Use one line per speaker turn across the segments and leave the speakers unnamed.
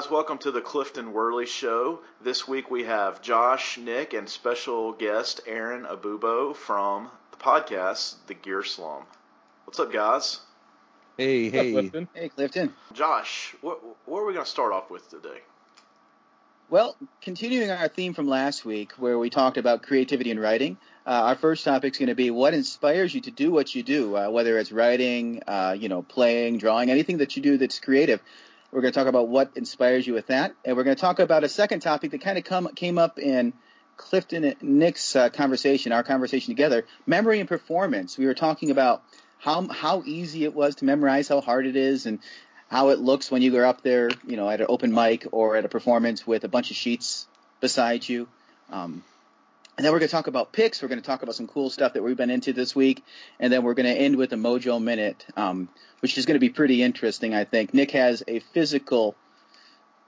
guys? Welcome to the Clifton Worley Show. This week we have Josh, Nick, and special guest Aaron Abubo from the podcast, the Gear Slum. What's up, guys?
Hey.
What's up, Clifton?
Hey, Clifton.
Josh, what are we going to start off with today?
Well, continuing our theme from last week where we talked about creativity and writing, our first topic is going to be what inspires you to do what you do, whether it's writing, playing, drawing, anything that you do that's creative. We're going to talk about what inspires you with that. And we're going to talk about a second topic that kind of came up in Clifton and Nick's conversation, our conversation together, memory and performance. We were talking about how easy it was to memorize, how hard it is, and how it looks when you are up there, at an open mic or at a performance with a bunch of sheets beside you. And then we're going to talk about picks. We're going to talk about some cool stuff that we've been into this week. And then we're going to end with a Mojo Minute, which is going to be pretty interesting, I think. Nick has a physical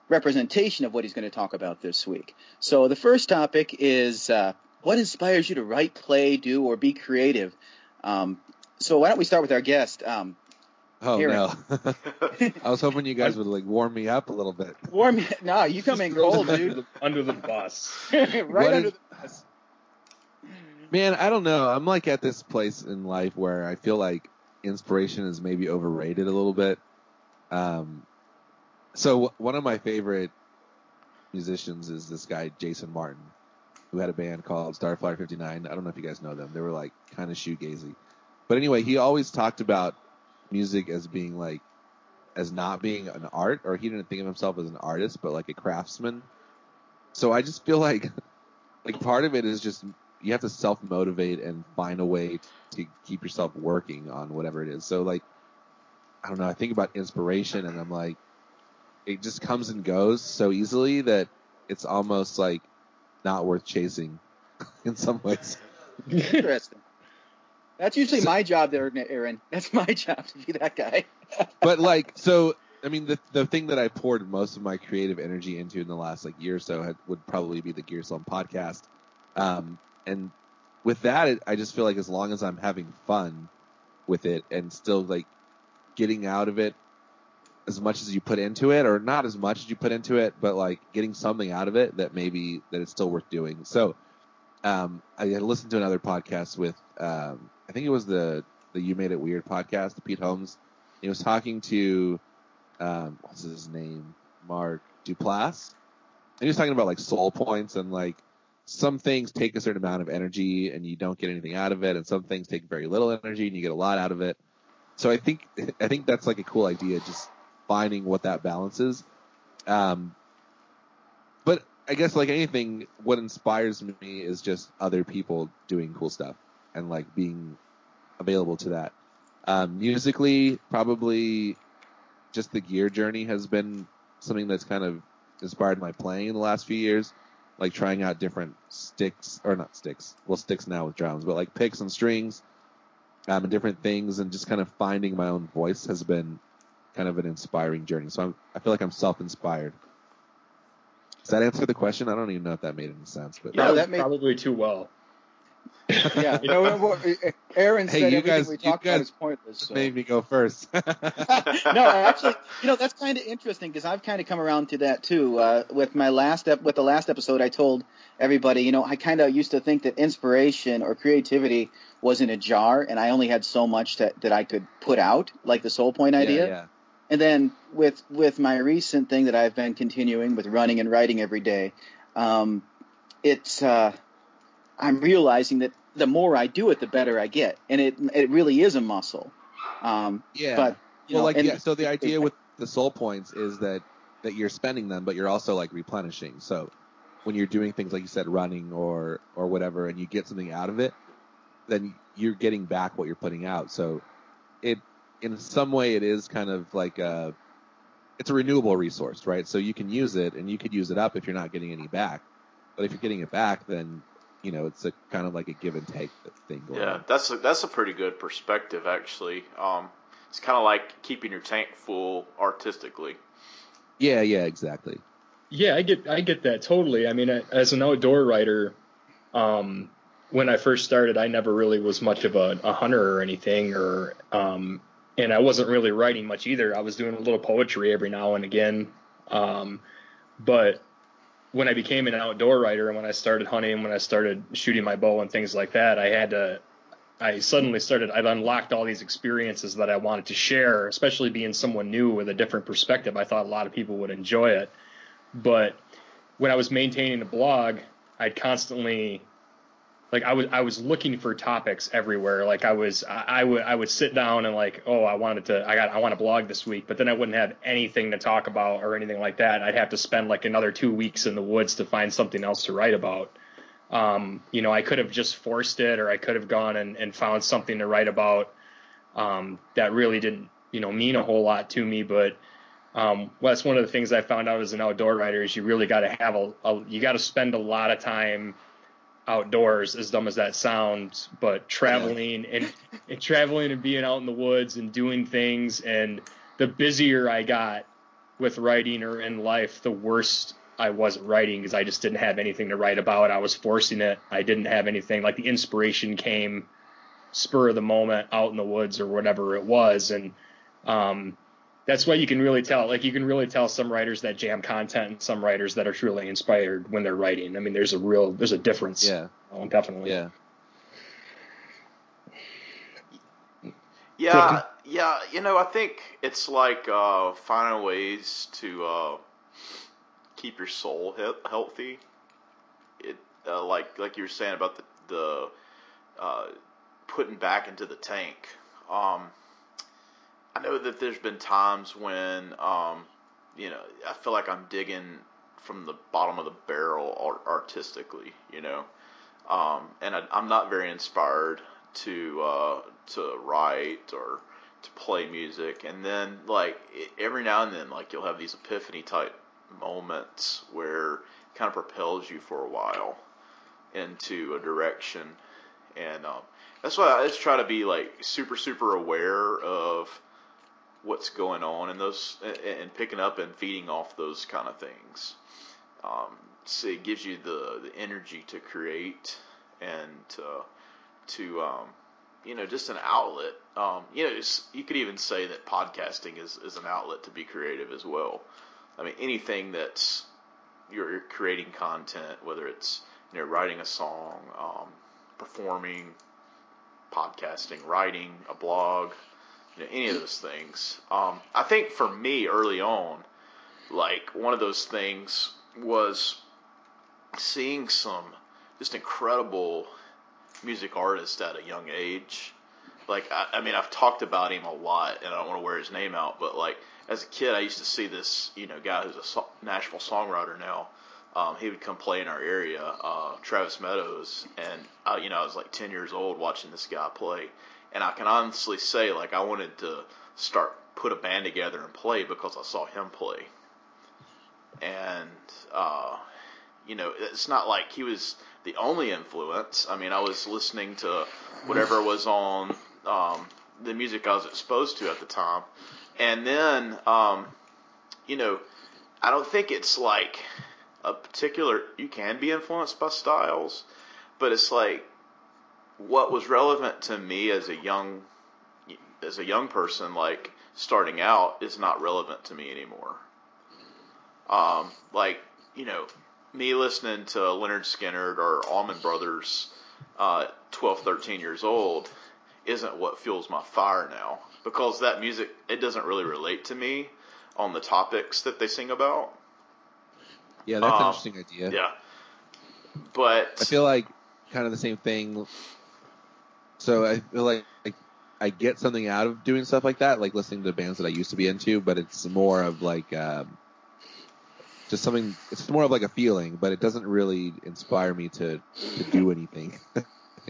representation of what he's going to talk about this week. So the first topic is what inspires you to write, play, do, or be creative? So why don't we start with our guest,
Aaron. No. I was hoping you guys would warm me up a little bit.
No, you come in cold, dude.
Under the bus.
Under the bus.
Man, I don't know. I'm at this place in life where I feel like inspiration is maybe overrated a little bit. So one of my favorite musicians is this guy, Jason Martin, who had a band called Starflyer 59. I don't know if you guys know them. They were kind of shoegazy. But anyway, he always talked about music as being as not being an art, or he didn't think of himself as an artist, but a craftsman. So I just feel like part of it is just you have to self-motivate and find a way to keep yourself working on whatever it is. So I don't know, I think about inspiration and I'm it just comes and goes so easily that it's almost not worth chasing in some ways.
Interesting. That's usually my job there, Aaron. That's my job to be that guy.
But the thing that I poured most of my creative energy into in the last year or so would probably be the Gear Slum Podcast. And with that, I just feel as long as I'm having fun with it and still getting out of it as much as you put into it, or not as much as you put into it, but getting something out of it that it's still worth doing. So I had listened to another podcast with I think it was the You Made It Weird podcast, Pete Holmes. He was talking to what's his name, Mark Duplass, and he was talking about soul points and some things take a certain amount of energy and you don't get anything out of it, and some things take very little energy and you get a lot out of it. So I think that's a cool idea, just finding what that balance is. But I guess anything, what inspires me is just other people doing cool stuff and being available to that. Musically, probably just the gear journey has been something that's kind of inspired my playing in the last few years. Trying out different sticks now with drums, but picks and strings, and different things, and just kind of finding my own voice has been kind of an inspiring journey. So I feel I'm self-inspired. Does that answer the question? I don't even know if that made any sense, but
no, that made probably too well.
Yeah, Aaron said everything we talked about is pointless.
So. Made me go first.
No, actually, that's kind of interesting because I've kind of come around to that too. With the last episode, I told everybody, I kind of used to think that inspiration or creativity was in a jar, and I only had so much that I could put out, like the soul point idea.
Yeah.
And then with my recent thing that I've been continuing with running and writing every day, I'm realizing that the more I do it, the better I get, and it really is a muscle.
So the idea with the soul points is that you're spending them, but you're also replenishing. So when you're doing things like you said, running or whatever, and you get something out of it, then you're getting back what you're putting out. So in some way, it is kind of it's a renewable resource, right? So you can use it, and you could use it up if you're not getting any back. But if you're getting it back, then it's a kind of a give and take thing going on.
That's a pretty good perspective, actually. It's kind of like keeping your tank full artistically.
Yeah, exactly.
Yeah, I get that totally. I mean, as an outdoor writer, when I first started, I never really was much of a hunter or anything, and I wasn't really writing much either. I was doing a little poetry every now and again, But when I became an outdoor writer and when I started hunting, when I started shooting my bow and things like that, I'd unlocked all these experiences that I wanted to share, especially being someone new with a different perspective. I thought a lot of people would enjoy it. But when I was maintaining the blog, I'd constantly, like, I was looking for topics everywhere. Like I would sit down and like, oh, I want to blog this week, but then I wouldn't have anything to talk about or anything like that. I'd have to spend like another 2 weeks in the woods to find something else to write about. I could have just forced it, or I could have gone and found something to write about that really didn't, mean a whole lot to me. But that's one of the things I found out as an outdoor writer is you really got to have you got to spend a lot of time outdoors, as dumb as that sounds, but traveling and traveling and being out in the woods and doing things. And the busier I got with writing or in life, the worse I wasn't writing because I just didn't have anything to write about. I was forcing it. I didn't have anything. Like the inspiration came spur of the moment out in the woods or whatever it was. And that's why you can really tell. Like you can really tell some writers that jam content and some writers that are truly inspired when they're writing. I mean, there's a difference.
Yeah.
Definitely.
Yeah.
Yeah. Yeah. I think it's like finding ways to keep your soul healthy. It like you were saying about the putting back into the tank. I know that there's been times when I feel like I'm digging from the bottom of the barrel artistically, and I'm not very inspired to write or to play music. And then like every now and then, like you'll have these epiphany type moments where it kind of propels you for a while into a direction. And that's why I just try to be like super aware of what's going on and and picking up and feeding off those kind of things. So it gives you the energy to create and to just an outlet. You could even say that podcasting is an outlet to be creative as well. I mean, anything that's you're creating content, whether it's writing a song, performing, podcasting, writing a blog, any of those things. I think for me early on, like one of those things was seeing some just incredible music artists at a young age. Like, I mean, I've talked about him a lot, and I don't want to wear his name out, but like as a kid, I used to see this, guy who's a Nashville songwriter now. He would come play in our area, Travis Meadows, and I was like 10 years old watching this guy play. And I can honestly say, like, I wanted to put a band together and play because I saw him play. And, it's not like he was the only influence. I mean, I was listening to whatever was on the music I was exposed to at the time. And then, I don't think it's like a particular, you can be influenced by styles, but it's like, what was relevant to me as a young person, like starting out, is not relevant to me anymore. Me listening to Leonard Skinner or Allman Brothers, 12, 13 years old, isn't what fuels my fire now, because that music, it doesn't really relate to me on the topics that they sing about.
Yeah, that's an interesting idea.
Yeah. But
I feel like kind of the same thing. So I feel like I get something out of doing stuff like that, like listening to bands that I used to be into, but it's more of like just something. It's more of like a feeling, but it doesn't really inspire me to do anything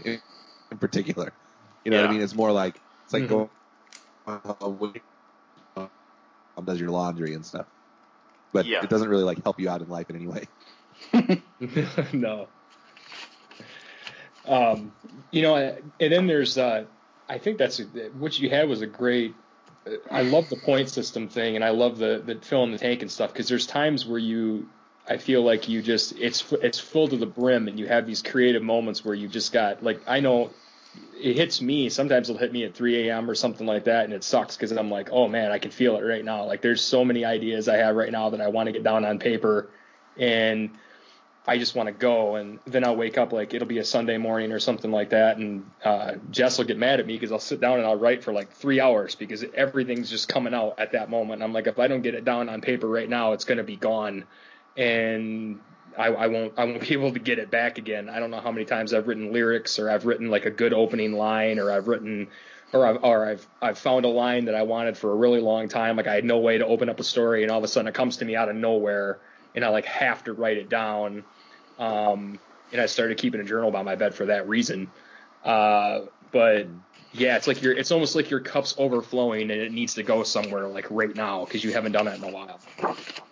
in particular. You know what I mean? It's more like going does your laundry and stuff, but it doesn't really like help you out in life in any way.
No. And then there's, I think that's what you had was a great. I love the point system thing, and I love the fill in the tank and stuff, because there's times where I feel like it's full to the brim, and you have these creative moments where you just got, like, I know, it hits me. Sometimes it'll hit me at 3 a.m. or something like that, and it sucks because I'm like, oh man, I can feel it right now. Like there's so many ideas I have right now that I want to get down on paper, and I just want to go. And then I'll wake up, like it'll be a Sunday morning or something like that, and Jess will get mad at me because I'll sit down and I'll write for like 3 hours because everything's just coming out at that moment. I'm like, if I don't get it down on paper right now, it's going to be gone, and I won't be able to get it back again. I don't know how many times I've written lyrics, or I've written like a good opening line, or I've found a line that I wanted for a really long time. Like I had no way to open up a story, and all of a sudden it comes to me out of nowhere, and I like have to write it down. And I started keeping a journal by my bed for that reason. But yeah, it's almost like your cup's overflowing and it needs to go somewhere like right now because you haven't done it in a while.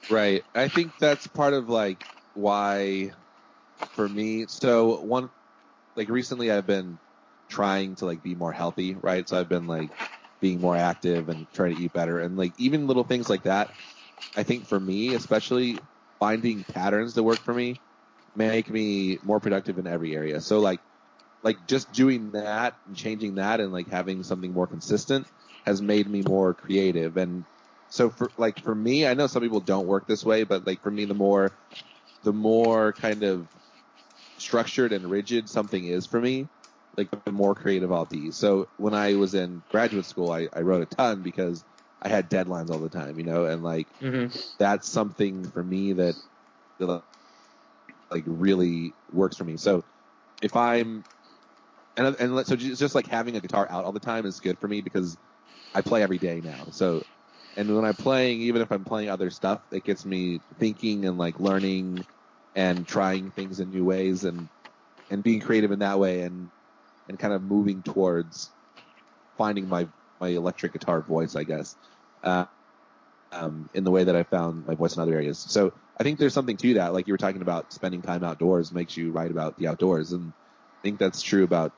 Right. I think that's part of like why for me. So recently I've been trying to like be more healthy, right? So I've been like being more active and trying to eat better, and like even little things like that. I think for me, especially finding patterns that work for me make me more productive in every area. So like just doing that and changing that and like having something more consistent has made me more creative. And so for me, I know some people don't work this way, but like for me, the more kind of structured and rigid something is for me, like the more creative I'll be. So when I was in graduate school, I wrote a ton because I had deadlines all the time, and like that's something for me that like really works for me. So if I'm so just like having a guitar out all the time is good for me because I play every day now. So, and when I'm playing, even if I'm playing other stuff, it gets me thinking and like learning and trying things in new ways and being creative in that way and kind of moving towards finding my electric guitar voice, I guess, in the way that I found my voice in other areas. So I think there's something to that. Like you were talking about spending time outdoors makes you write about the outdoors. And I think that's true about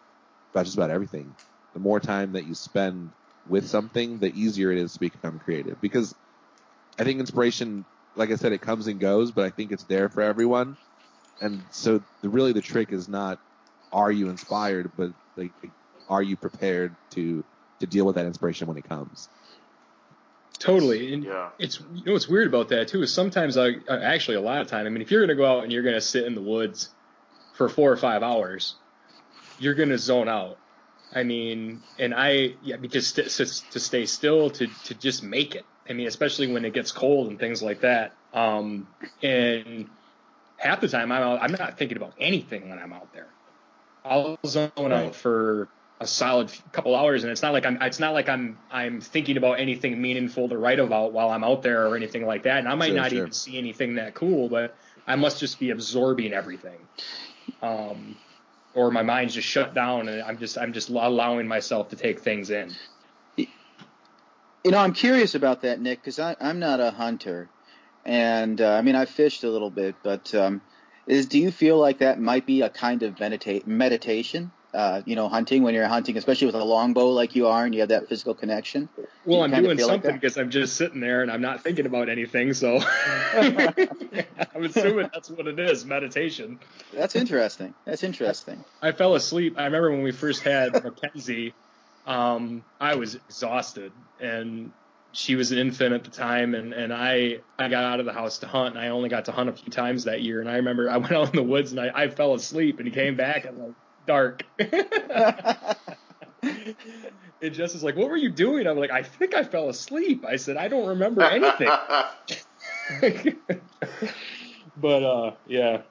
just about everything. The more time that you spend with something, the easier it is to become creative. Because I think inspiration, like I said, it comes and goes, but I think it's there for everyone. And so really the trick is not, are you inspired, but like, are you prepared to deal with that inspiration when it comes?
Totally. And it's, what's weird about that too is sometimes actually a lot of time, I mean, if you're going to go out and you're going to sit in the woods for 4 or 5 hours, you're going to zone out. I mean, and because to stay still, to just make it. I mean, especially when it gets cold and things like that. And half the time I'm not thinking about anything when I'm out there. I'll zone out for a solid couple hours, and it's not like I'm thinking about anything meaningful to write about while I'm out there or anything like that. And I might not even see anything that cool, but I must just be absorbing everything. Or my mind's just shut down, and I'm just allowing myself to take things in.
I'm curious about that, Nick, because I'm not a hunter, and I mean I've fished a little bit, but do you feel like that might be a kind of meditation? Hunting, when you're hunting, especially with a longbow like you are, and you have that physical connection.
Well, I'm doing something because I'm just sitting there and I'm not thinking about anything. So I'm assuming that's what it is, meditation.
That's interesting.
I fell asleep. I remember when we first had Mackenzie, I was exhausted, and she was an infant at the time, and I got out of the house to hunt, and I only got to hunt a few times that year. And I remember I went out in the woods and I fell asleep, and he came back and like dark. And Jess is like, "What were you doing?" I'm like, "I think I fell asleep." I said, "I don't remember anything." But yeah,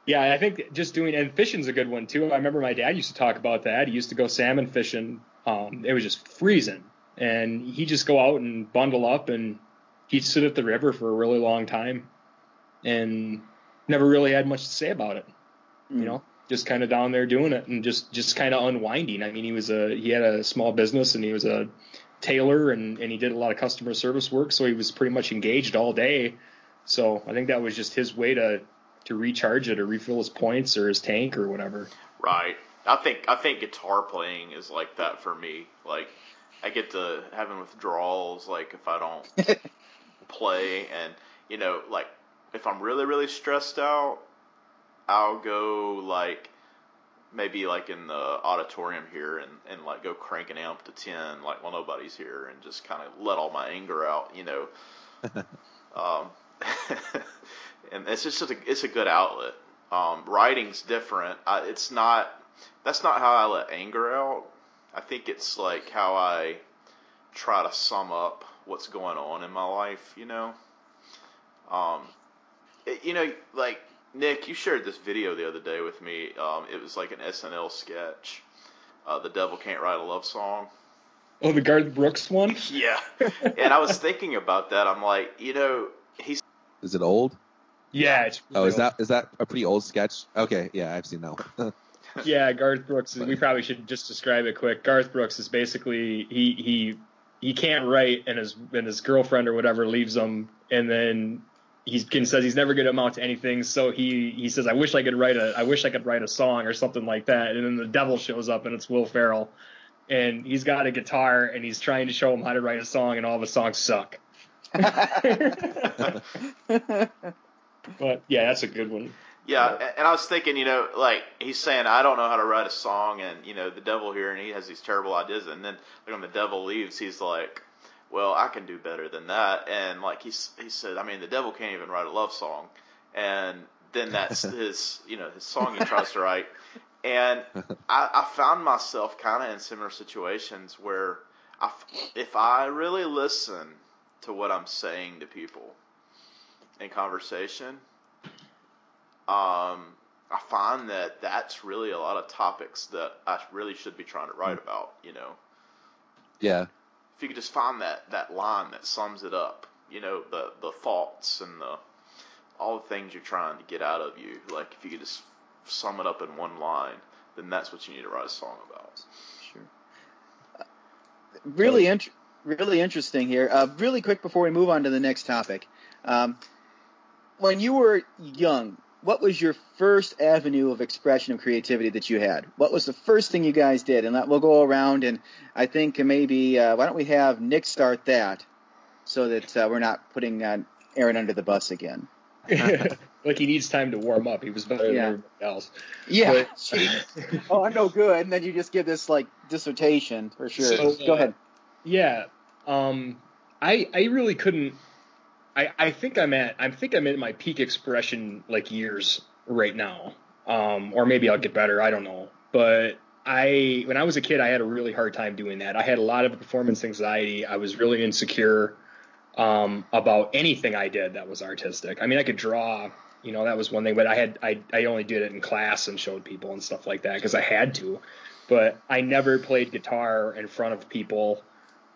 I think just doing, and fishing's a good one too. I remember my dad used to talk about that. He used to go salmon fishing. It was just freezing, and he'd just go out and bundle up, and he'd sit at the river for a really long time, and never really had much to say about it. Just kind of down there doing it and just kind of unwinding. I mean, he had a small business, and he was a tailor, and he did a lot of customer service work, so he was pretty much engaged all day. So I think that was just his way to recharge it or refill his points or his tank or whatever.
Right. I think guitar playing is like that for me. Like I get to having withdrawals like if I don't play, and like if I'm really, really stressed out, I'll go like maybe like in the auditorium here and like go crank an amp to 10 like while nobody's here and just kind of let all my anger out, and it's just it's a good outlet. Writing's different. That's not how I let anger out. I think it's like how I try to sum up what's going on in my life, like Nick, you shared this video the other day with me. It was like an SNL sketch. The Devil Can't Write a Love Song.
Oh, the Garth Brooks one?
Yeah. And I was thinking about that. I'm like, he's...
Is it old?
Yeah, it's really
is that a pretty old sketch? Okay, yeah, I've seen that one.
Yeah, Garth Brooks. We probably should just describe it quick. Garth Brooks is basically he can't write, and his girlfriend or whatever leaves him, and then he says he's never going to amount to anything. So he says, I wish I could write a song or something like that. And then the devil shows up, and it's Will Ferrell, and he's got a guitar, and he's trying to show him how to write a song, and all the songs suck. But yeah, that's a good one.
Yeah, and I was thinking, like he's saying, I don't know how to write a song, and the devil here, and he has these terrible ideas, and then when the devil leaves, he's like, well, I can do better than that, and like he said, I mean, the devil can't even write a love song, and then that's his song he tries to write, and I found myself kind of in similar situations where if I really listen to what I'm saying to people in conversation, I find that that's really a lot of topics that I really should be trying to write about,
Yeah.
If you could just find that line that sums it up, the thoughts and all the things you're trying to get out of you, like if you could just sum it up in one line, then that's what you need to write a song about.
Sure. Really interesting here. Really quick before we move on to the next topic. When you were young, what was your first avenue of expression of creativity that you had? What was the first thing you guys did? And we'll go around, and I think maybe why don't we have Nick start that so that we're not putting Aaron under the bus again.
Like he needs time to warm up. He was better than everybody else.
Yeah. Oh, I'm no good. And then you just give this like dissertation for sure. So, go ahead.
Yeah. I really couldn't. I think I'm at my peak expression like years right now. Or maybe I'll get better. I don't know. But when I was a kid, I had a really hard time doing that. I had a lot of performance anxiety. I was really insecure about anything I did that was artistic. I mean, I could draw, that was one thing, but I only did it in class and showed people and stuff like that because I had to. But I never played guitar in front of people,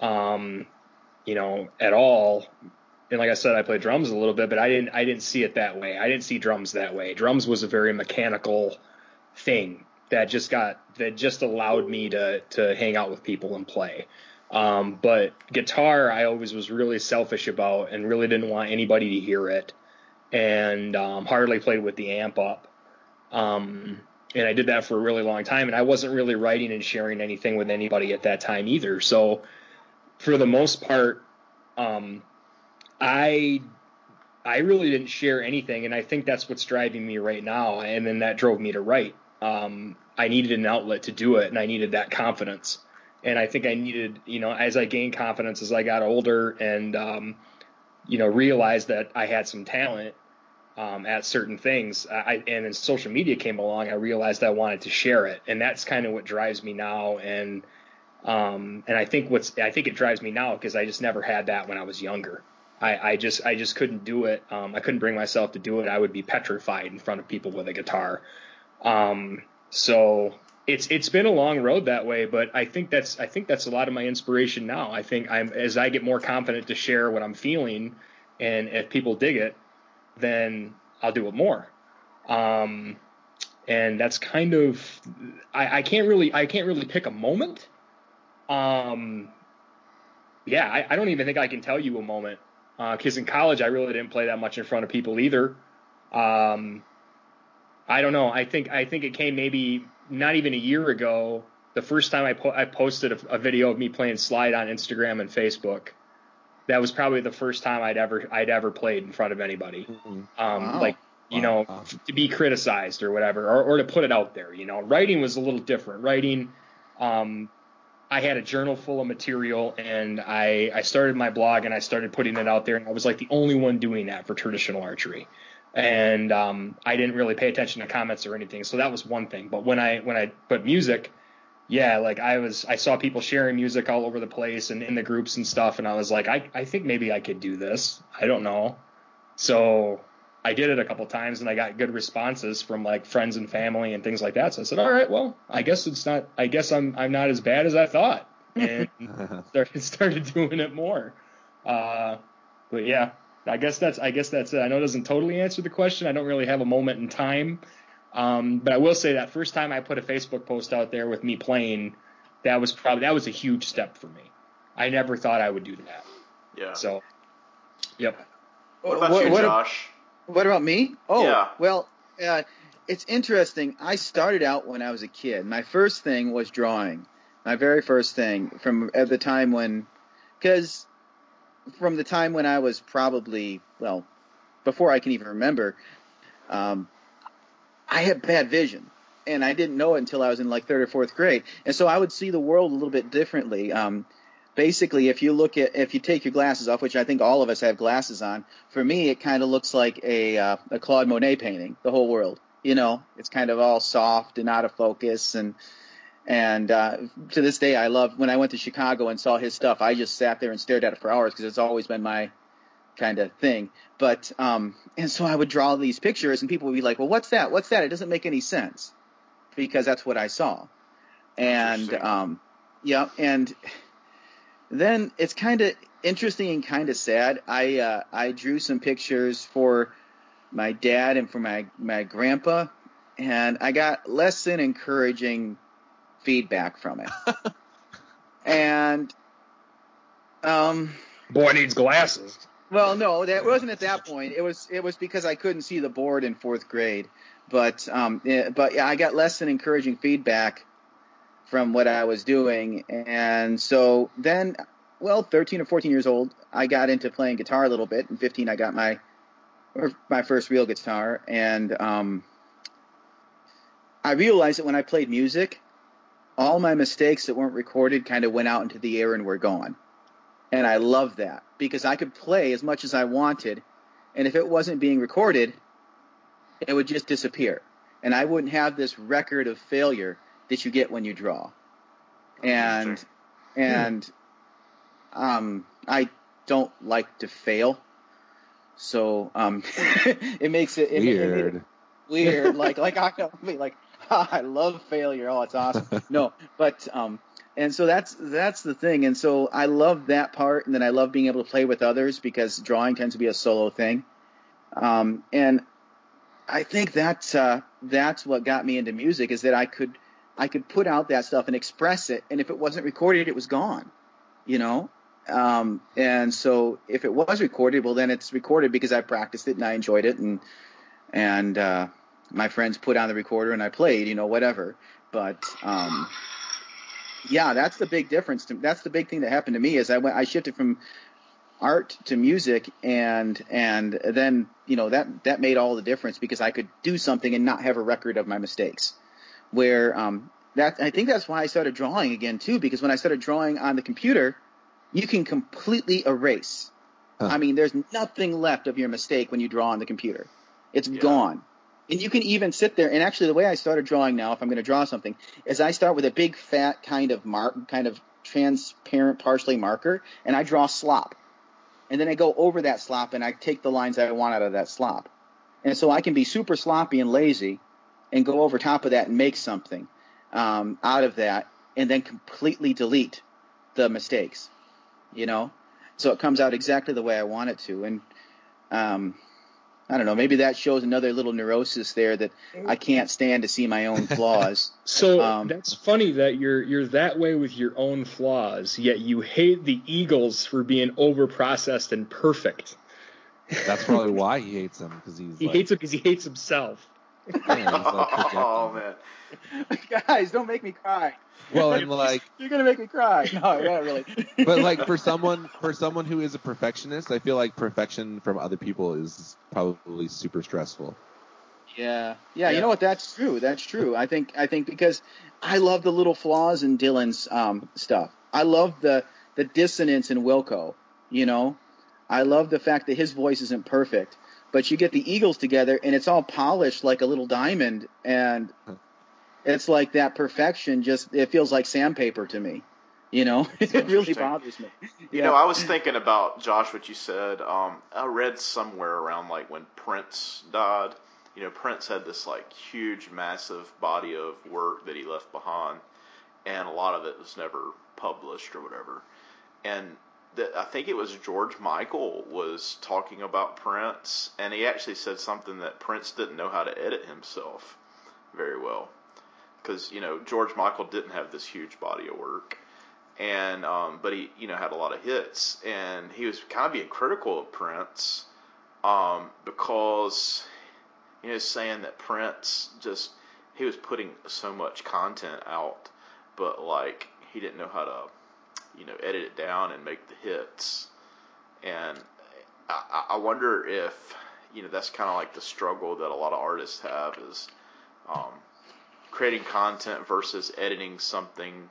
at all. And like I said, I played drums a little bit, but I didn't see it that way. I didn't see drums that way. Drums was a very mechanical thing that just allowed me to hang out with people and play. But guitar, I always was really selfish about and really didn't want anybody to hear it, and hardly played with the amp up. And I did that for a really long time, and I wasn't really writing and sharing anything with anybody at that time either. So for the most part, I really didn't share anything, and I think that's what's driving me right now. And then that drove me to write. I needed an outlet to do it, and I needed that confidence. And I think I needed, as I gained confidence as I got older and, realized that I had some talent at certain things. And then social media came along, I realized I wanted to share it. And that's kind of what drives me now. And I think it drives me now because I just never had that when I was younger. I just couldn't do it. I couldn't bring myself to do it. I would be petrified in front of people with a guitar. So it's been a long road that way, but I think that's a lot of my inspiration now. I think as I get more confident to share what I'm feeling, and if people dig it, then I'll do it more. And that's kind of, I can't really pick a moment. I don't even think I can tell you a moment. 'Cause in college, I really didn't play that much in front of people either. I don't know. I think it came maybe not even a year ago. The first time I posted a video of me playing slide on Instagram and Facebook. That was probably the first time I'd ever played in front of anybody.
Wow.
you know, to be criticized or whatever, or to put it out there. You know, writing was a little different. Writing, I had a journal full of material, and I started my blog, and I started putting it out there, and I was like the only one doing that for traditional archery. And I didn't really pay attention to comments or anything, so that was one thing. But when I put music, yeah, like I saw people sharing music all over the place and in the groups and stuff, and I was like, I think maybe I could do this. I don't know. So I did it a couple times, and I got good responses from like friends and family and things like that. So I said, all right, well, I guess I'm not as bad as I thought, and started doing it more. But yeah, I guess that's it. I know it doesn't totally answer the question. I don't really have a moment in time. But I will say that first time I put a Facebook post out there with me playing, that was a huge step for me. I never thought I would do that.
Yeah.
So, yep.
What about you, Josh?
What about me? Oh,
yeah.
Well, it's interesting. I started out when I was a kid. My first thing was drawing. My very first thing from the time when I was probably, well, before I can even remember, I had bad vision, and I didn't know it until I was in like third or fourth grade. And so I would see the world a little bit differently. Basically, if you take your glasses off, which I think all of us have glasses on, for me, it kind of looks like a Claude Monet painting, the whole world. You know, it's kind of all soft and out of focus. And to this day, I love when I went to Chicago and saw his stuff, I just sat there and stared at it for hours because it's always been my kind of thing. But, and so I would draw these pictures, and people would be like, well, what's that? What's that? It doesn't make any sense, because that's what I saw. And, yeah. And then it's kind of interesting and kind of sad. I drew some pictures for my dad and for my grandpa, and I got less than encouraging feedback from it. And,
boy needs glasses.
Well, no, that wasn't at that point. It was because I couldn't see the board in fourth grade. But yeah, I got less than encouraging feedback from what I was doing. And so then, well, 13 or 14 years old, I got into playing guitar a little bit. And 15, I got my first real guitar. And I realized that when I played music, all my mistakes that weren't recorded kind of went out into the air and were gone. And I loved that, because I could play as much as I wanted, and if it wasn't being recorded, it would just disappear. And I wouldn't have this record of failure that you get when you draw. And I don't like to fail. So it makes it weird. Like I love failure. Oh, it's awesome. No, but and so that's the thing. And so I love that part, and then I love being able to play with others, because drawing tends to be a solo thing. And I think that's what got me into music, is that I could put out that stuff and express it, and if it wasn't recorded, it was gone, you know. And so if it was recorded, well, then it's recorded because I practiced it and I enjoyed it, and my friends put on the recorder and I played, you know, whatever. But yeah, that's the big difference. That's the big thing that happened to me, is I shifted from art to music, and then, you know, that made all the difference, because I could do something and not have a record of my mistakes. Where I think that's why I started drawing again too, because when I started drawing on the computer, you can completely erase. I mean, there's nothing left of your mistake when you draw on the computer. It's gone. And you can even sit there, and actually the way I started drawing now, if I'm going to draw something, is I start with a big fat kind of transparent partially marker, and I draw slop. And then I go over that slop, and I take the lines I want out of that slop. And so I can be super sloppy and lazy and go over top of that and make something out of that, and then completely delete the mistakes, you know? So it comes out exactly the way I want it to. And I don't know, maybe that shows another little neurosis there, that I can't stand to see my own flaws.
So that's funny that you're that way with your own flaws, yet you hate the Eagles for being over-processed and perfect.
That's probably why he hates them, because
hates them because he hates himself.
Oh, man.
Guys, don't make me cry.
Well, and like,
you're gonna make me cry. No, not really.
But like, for someone who is a perfectionist, I feel like perfection from other people is probably super stressful.
Yeah. You know what? That's true. That's true. I think because I love the little flaws in Dylan's stuff. I love the dissonance in Wilco. You know, I love the fact that his voice isn't perfect, but you get the Eagles together and it's all polished like a little diamond, and it's like that perfection. Just it feels like sandpaper to me. You know, it really bothers me.
You know, I was thinking about, Josh, what you said. I read somewhere around like when Prince died. You know, Prince had this like huge, massive body of work that he left behind, and a lot of it was never published or whatever. And I think it was George Michael was talking about Prince, and he actually said something that Prince didn't know how to edit himself very well, because you know George Michael didn't have this huge body of work. And but he, you know, had a lot of hits, and he was kind of being critical of Prince because, you know, saying that Prince he was putting so much content out, but like he didn't know how to, you know, edit it down and make the hits. And I wonder if, you know, that's kind of like the struggle that a lot of artists have is creating content versus editing something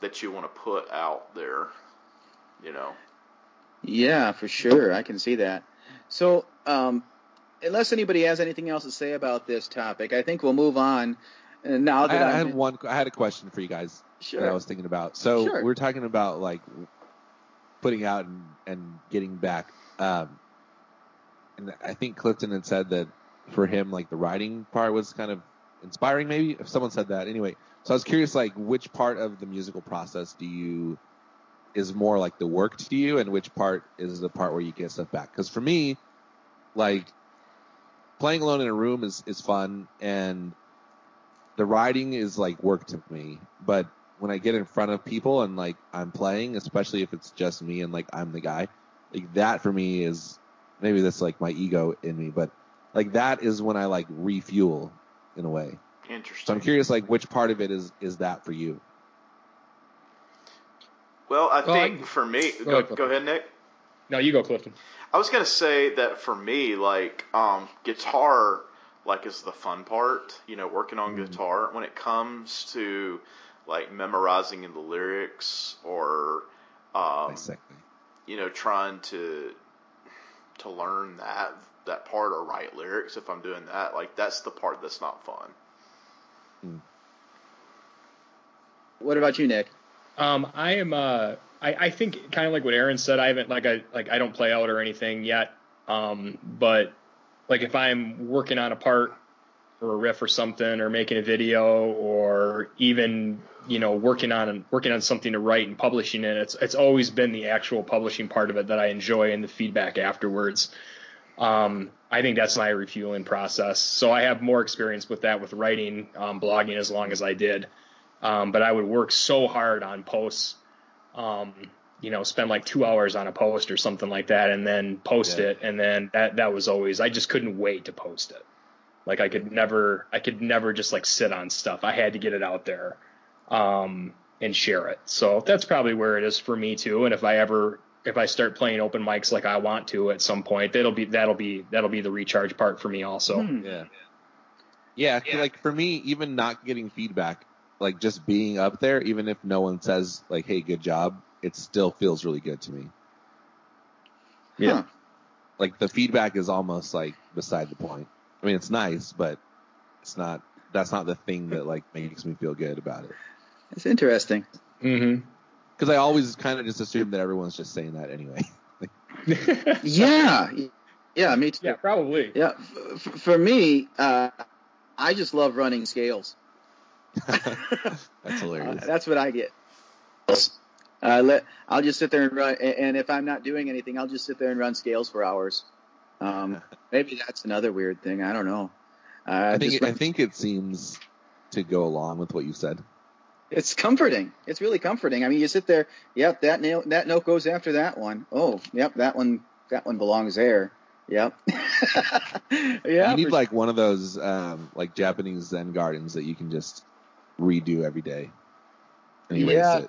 that you want to put out there, you know.
Yeah, for sure. I can see that. So, unless anybody has anything else to say about this topic, I think we'll move on. Now that
I had a question for you guys.
Sure.
That I was thinking about. So
Sure.
we're talking about like putting out and getting back. And I think Clifton had said that for him, like the writing part was kind of inspiring, maybe, if someone said that. Anyway, so I was curious, like, which part of the musical process is more like the work to you, and which part is the part where you get stuff back? Because for me, like, playing alone in a room is fun, and the writing is like work to me. But when I get in front of people and like I'm playing, especially if it's just me and like I'm the guy, like that for me is, maybe that's like my ego in me, but like that is when I like refuel in a way.
Interesting.
So I'm curious, like, which part of it is that for you?
Well, I think for me, go ahead, Nick.
No, you go, Clifton.
I was gonna say that for me, like, guitar, like, is the fun part. You know, working on guitar. When it comes to like memorizing the lyrics or, you know, trying to learn that part or write lyrics. If I'm doing that, like, that's the part that's not fun.
What about you, Nick?
I am. I think kind of like what Aaron said. I haven't I don't play out or anything yet. But like if I'm working on a part or a riff or something, or making a video, or even, you know, working on something to write and publishing it, it's always been the actual publishing part of it that I enjoy, and the feedback afterwards. I think that's my refueling process. So I have more experience with that, with writing, blogging as long as I did. But I would work so hard on posts, you know, spend like 2 hours on a post or something like that, and then post it. And then that was always, I just couldn't wait to post it. Like I could never just like sit on stuff. I had to get it out there, and share it. So that's probably where it is for me too. And if I start playing open mics like I want to at some point, that'll be the recharge part for me also.
Yeah. Like for me, even not getting feedback, like just being up there, even if no one says like, "Hey, good job," it still feels really good to me.
Yeah.
Like the feedback is almost like beside the point. I mean, it's nice, but that's not the thing that like makes me feel good about it.
It's interesting.
Mm-hmm.
Because I always kind of just assume that everyone's just saying that anyway.
Yeah, me too.
Yeah, probably.
Yeah, for me, I just love running scales.
That's hilarious.
That's what I get. I'll just sit there and run, and if I'm not doing anything, I'll just sit there and run scales for hours. Maybe that's another weird thing. I don't know.
I think it seems to go along with what you said.
It's comforting. It's really comforting. I mean, you sit there. Yep, that note goes after that one. Oh, yep, that one belongs there. Yep. Yeah.
You need like one of those like Japanese Zen gardens that you can just redo every day.
Yeah.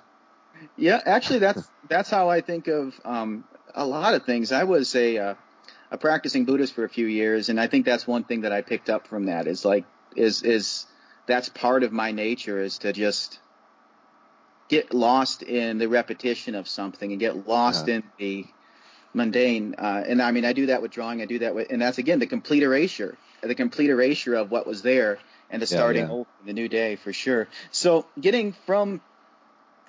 Actually, that's how I think of a lot of things. I was a a practicing Buddhist for a few years, and I think that's one thing that I picked up from that is that's part of my nature, is to just get lost in the repetition of something and get lost in the mundane. And I mean, I do that with drawing. I do that with, and that's again the complete erasure of what was there, and the starting over, the new day, for sure. So getting from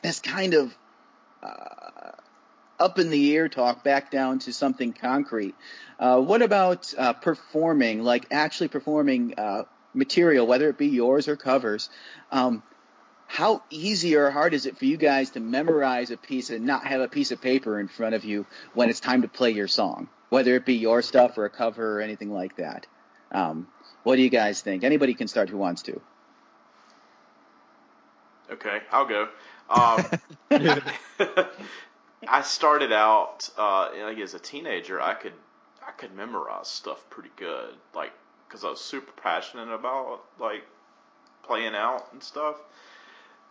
this kind of up in the air talk back down to something concrete. What about performing, like actually performing material, whether it be yours or covers? How easy or hard is it for you guys to memorize a piece and not have a piece of paper in front of you when it's time to play your song, whether it be your stuff or a cover or anything like that? What do you guys think? Anybody can start who wants to.
Okay, I'll go. I started out like as a teenager. I could memorize stuff pretty good, like because I was super passionate about like playing out and stuff.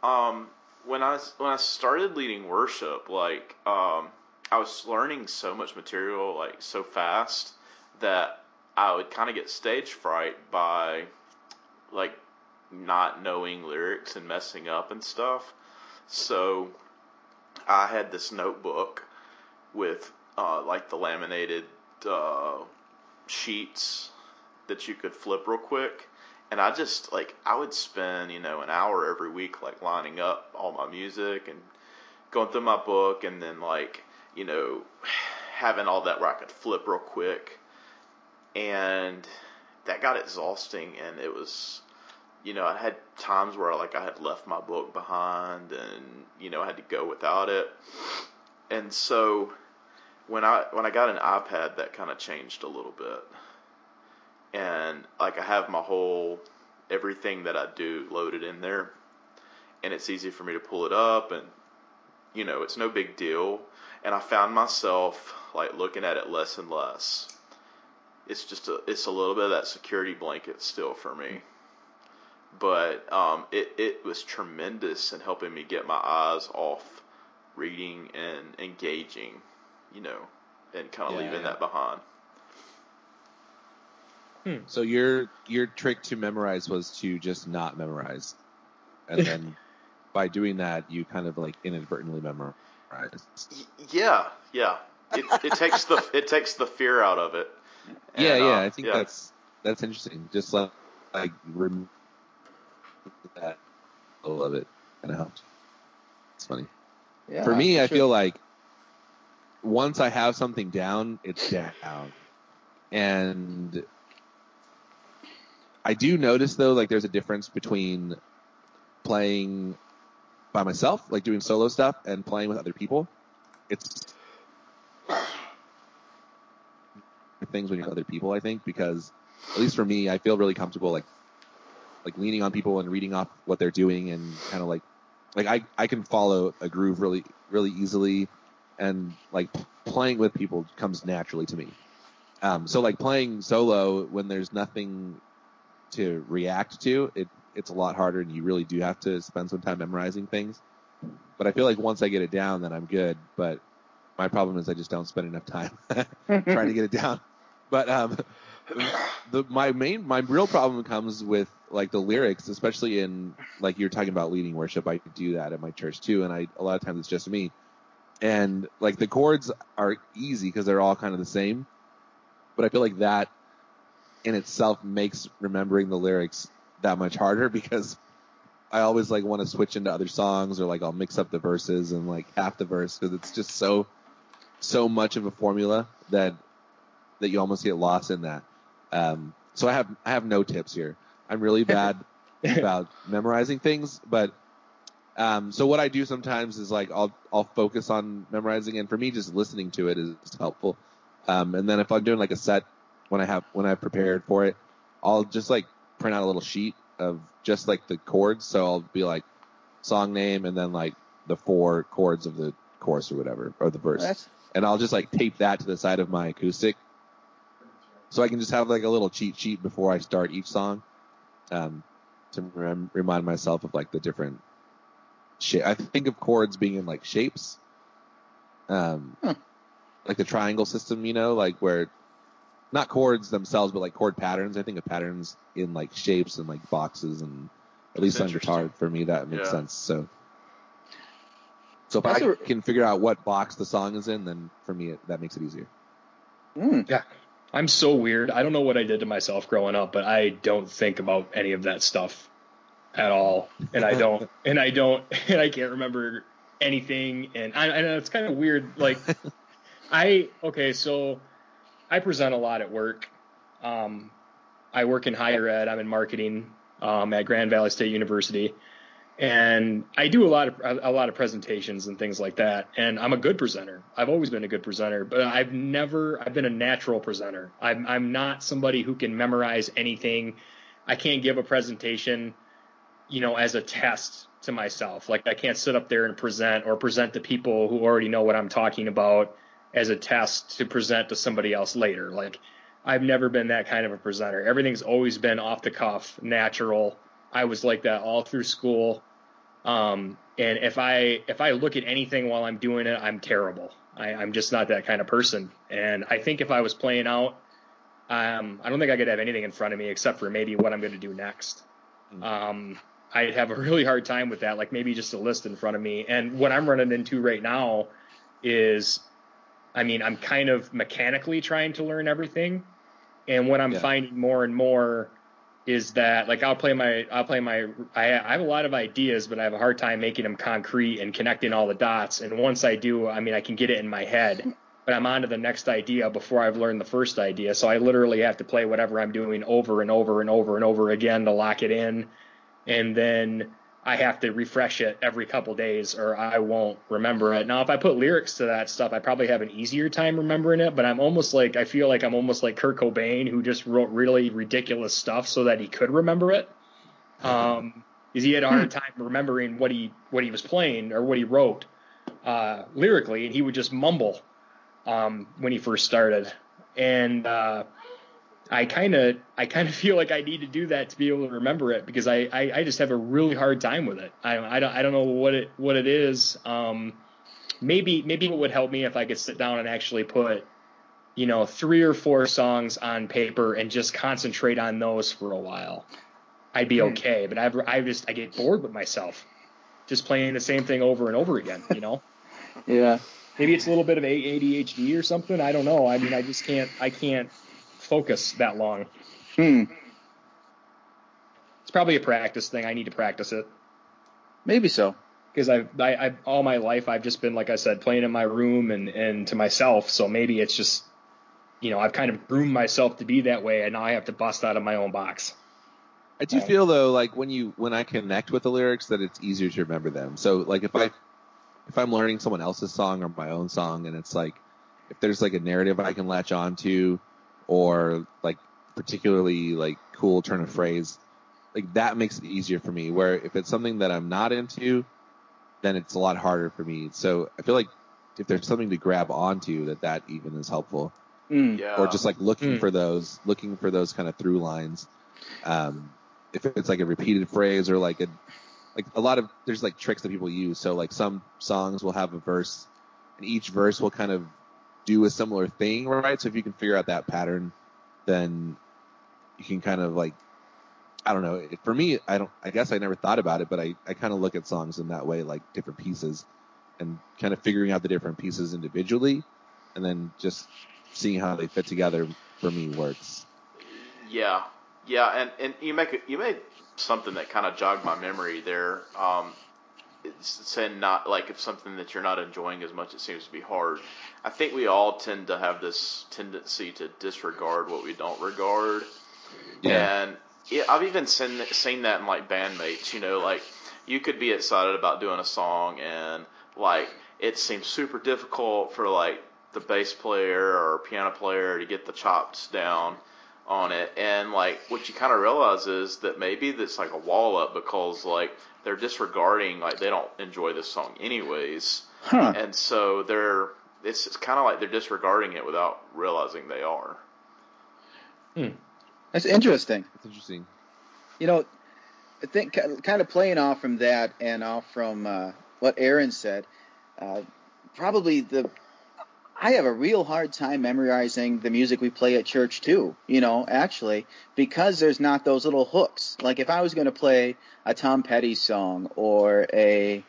When I started leading worship, like I was learning so much material like so fast that I would kind of get stage fright by like not knowing lyrics and messing up and stuff. So I had this notebook with like the laminated sheets that you could flip real quick. And I just, like, I would spend, an hour every week, like, lining up all my music and going through my book and then, like, having all that where I could flip real quick. And that got exhausting, and it was, I had times where, like, I had left my book behind and, I had to go without it. And so when I got an iPad, that kind of changed a little bit. And like I have my whole everything that I do loaded in there, and it's easy for me to pull it up, and it's no big deal. And I found myself like looking at it less and less. It's a little bit of that security blanket still for me, but it was tremendous in helping me get my eyes off reading and engaging, and kind of leaving that behind.
So your trick to memorize was to just not memorize, and then by doing that, you kind of like inadvertently memorize.
Yeah. It takes the fear out of it. And,
I think that's interesting. Just like remove that a little bit kind of helps. It's funny. Yeah, for me, I feel like once I have something down, it's down, and I do notice, though, like there's a difference between playing by myself, like doing solo stuff, and playing with other people. It's things when you're with other people, I think, because at least for me, I feel really comfortable like leaning on people and reading off what they're doing, and kind of like I can follow a groove really, really easily, and like playing with people comes naturally to me. So like playing solo when there's nothing to react to, it's a lot harder, and you really do have to spend some time memorizing things. But I feel like once I get it down, then I'm good. But my problem is I just don't spend enough time trying to get it down. But my real problem comes with like the lyrics, especially in like you're talking about leading worship. I do that at my church too, and a lot of times it's just me. And like the chords are easy because they're all kind of the same. But I feel like that in itself makes remembering the lyrics that much harder, because I always like want to switch into other songs, or like I'll mix up the verses and like half the verse, because it's just so much of a formula that you almost get lost in that. So I have no tips here. I'm really bad about memorizing things, but so what I do sometimes is like I'll focus on memorizing, and for me just listening to it is helpful. And then if I'm doing like a set when I've prepared for it, I'll just like print out a little sheet of just like the chords. So I'll be like song name and then like the 4 chords of the chorus or whatever, or the verse. And I'll just like tape that to the side of my acoustic, so I can just have like a little cheat sheet before I start each song, to remind myself of like the different shape. I think of chords being in like shapes, like the triangle system, like where not chords themselves, but like chord patterns. I think of patterns in like shapes and like boxes, and at least on guitar for me that makes sense. So if I can figure out what box the song is in, then for me that makes it easier.
Yeah. I'm so weird. I don't know what I did to myself growing up, but I don't think about any of that stuff at all. And I can't remember anything. And I know it's kind of weird. Like so I present a lot at work. I work in higher ed. I'm in marketing, at Grand Valley State University. And I do a lot of presentations and things like that. And I'm a good presenter. I've always been a good presenter, but I've been a natural presenter. I'm not somebody who can memorize anything. I can't give a presentation, as a test to myself. Like I can't sit up there and present to people who already know what I'm talking about as a test to present to somebody else later. Like I've never been that kind of a presenter. Everything's always been off the cuff, natural. I was like that all through school. And if I look at anything while I'm doing it, I'm terrible. I'm just not that kind of person. And I think if I was playing out, I don't think I could have anything in front of me except for maybe what I'm going to do next. I'd have a really hard time with that. Like maybe just a list in front of me. And what I'm running into right now is, I'm kind of mechanically trying to learn everything. And what I'm finding more and more is that like I have a lot of ideas, but I have a hard time making them concrete and connecting all the dots. And once I do, I can get it in my head, but I'm on to the next idea before I've learned the first idea. So I literally have to play whatever I'm doing over and over and over and over again to lock it in. And then I have to refresh it every couple days or I won't remember it. Now, if I put lyrics to that stuff, I probably have an easier time remembering it, but I feel like I'm almost like Kurt Cobain, who just wrote really ridiculous stuff so that he could remember it. Because he had a hard time remembering what he was playing or what he wrote lyrically, and he would just mumble when he first started. And I kind of feel like I need to do that to be able to remember it because I just have a really hard time with it. I don't know what it is. Maybe what would help me if I could sit down and actually put 3 or 4 songs on paper and just concentrate on those for a while. I'd be okay. But I get bored with myself just playing the same thing over and over again.
Yeah.
Maybe it's a little bit of ADHD or something. I don't know. I just can't focus that long. It's probably a practice thing. I need to practice it.
Maybe so.
Because I all my life I've just been, like I said, playing in my room and to myself. So maybe it's just, I've kind of groomed myself to be that way, and now I have to bust out of my own box.
I do feel though, like when I connect with the lyrics, that it's easier to remember them. So like if I'm learning someone else's song or my own song, and it's like if there's like a narrative I can latch on to, or like particularly like cool turn of phrase, like that makes it easier for me. Where if it's something that I'm not into, then it's a lot harder for me. So I feel like if there's something to grab onto, that even is helpful. Or just like looking for those kind of through lines. If it's like a repeated phrase or like a lot of, there's like tricks that people use. So like some songs will have a verse, and each verse will kind of do a similar thing, right? So if you can figure out that pattern, then you can kind of like, I don't know. For me, I guess I never thought about it, but I kind of look at songs in that way, like different pieces, and kind of figuring out the different pieces individually, and then just seeing how they fit together for me works.
Yeah, and you made something that kind of jogged my memory there. It's saying not like if something that you're not enjoying as much, it seems to be hard. I think we all tend to have this tendency to disregard what we don't regard.
Yeah.
And I've even seen that in like bandmates. Like you could be excited about doing a song, and like it seems super difficult for like the bass player or piano player to get the chops down on it, and like what you kind of realize is that maybe that's like a wall up because like they're disregarding, like they don't enjoy this song anyways, and so it's kind of like they're disregarding it without realizing they are.
That's interesting.
That's interesting.
I think kind of playing off from that and off from what Aaron said, probably I have a real hard time memorizing the music we play at church too, actually, because there's not those little hooks. Like if I was going to play a Tom Petty song or a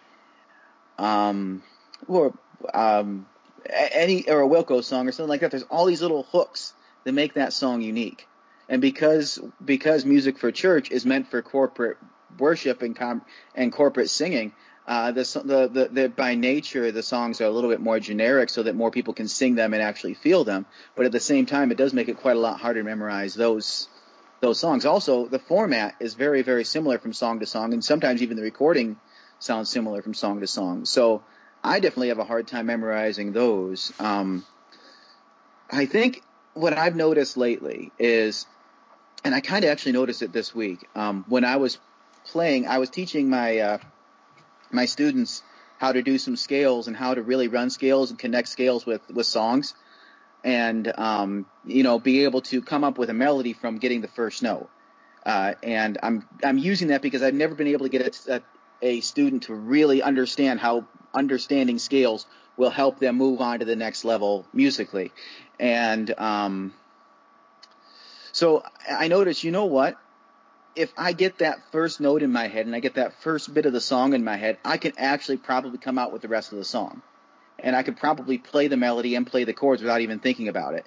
a Wilco song or something like that, there's all these little hooks that make that song unique. And because music for church is meant for corporate worship and corporate singing, by nature the songs are a little bit more generic so that more people can sing them and actually feel them. But at the same time, it does make it quite a lot harder to memorize those songs. Also, the format is very, very similar from song to song, and sometimes even the recording sounds similar from song to song. So I definitely have a hard time memorizing those. I think what I've noticed lately is, and I kind of actually noticed it this week, when I was playing, I was teaching my students how to do some scales and how to really run scales and connect scales with songs, and be able to come up with a melody from getting the first note. And I'm using that because I've never been able to get a student to really understand how understanding scales will help them move on to the next level musically. And so I noticed, if I get that first note in my head and I get that first bit of the song in my head, I can actually probably come out with the rest of the song. And I could probably play the melody and play the chords without even thinking about it.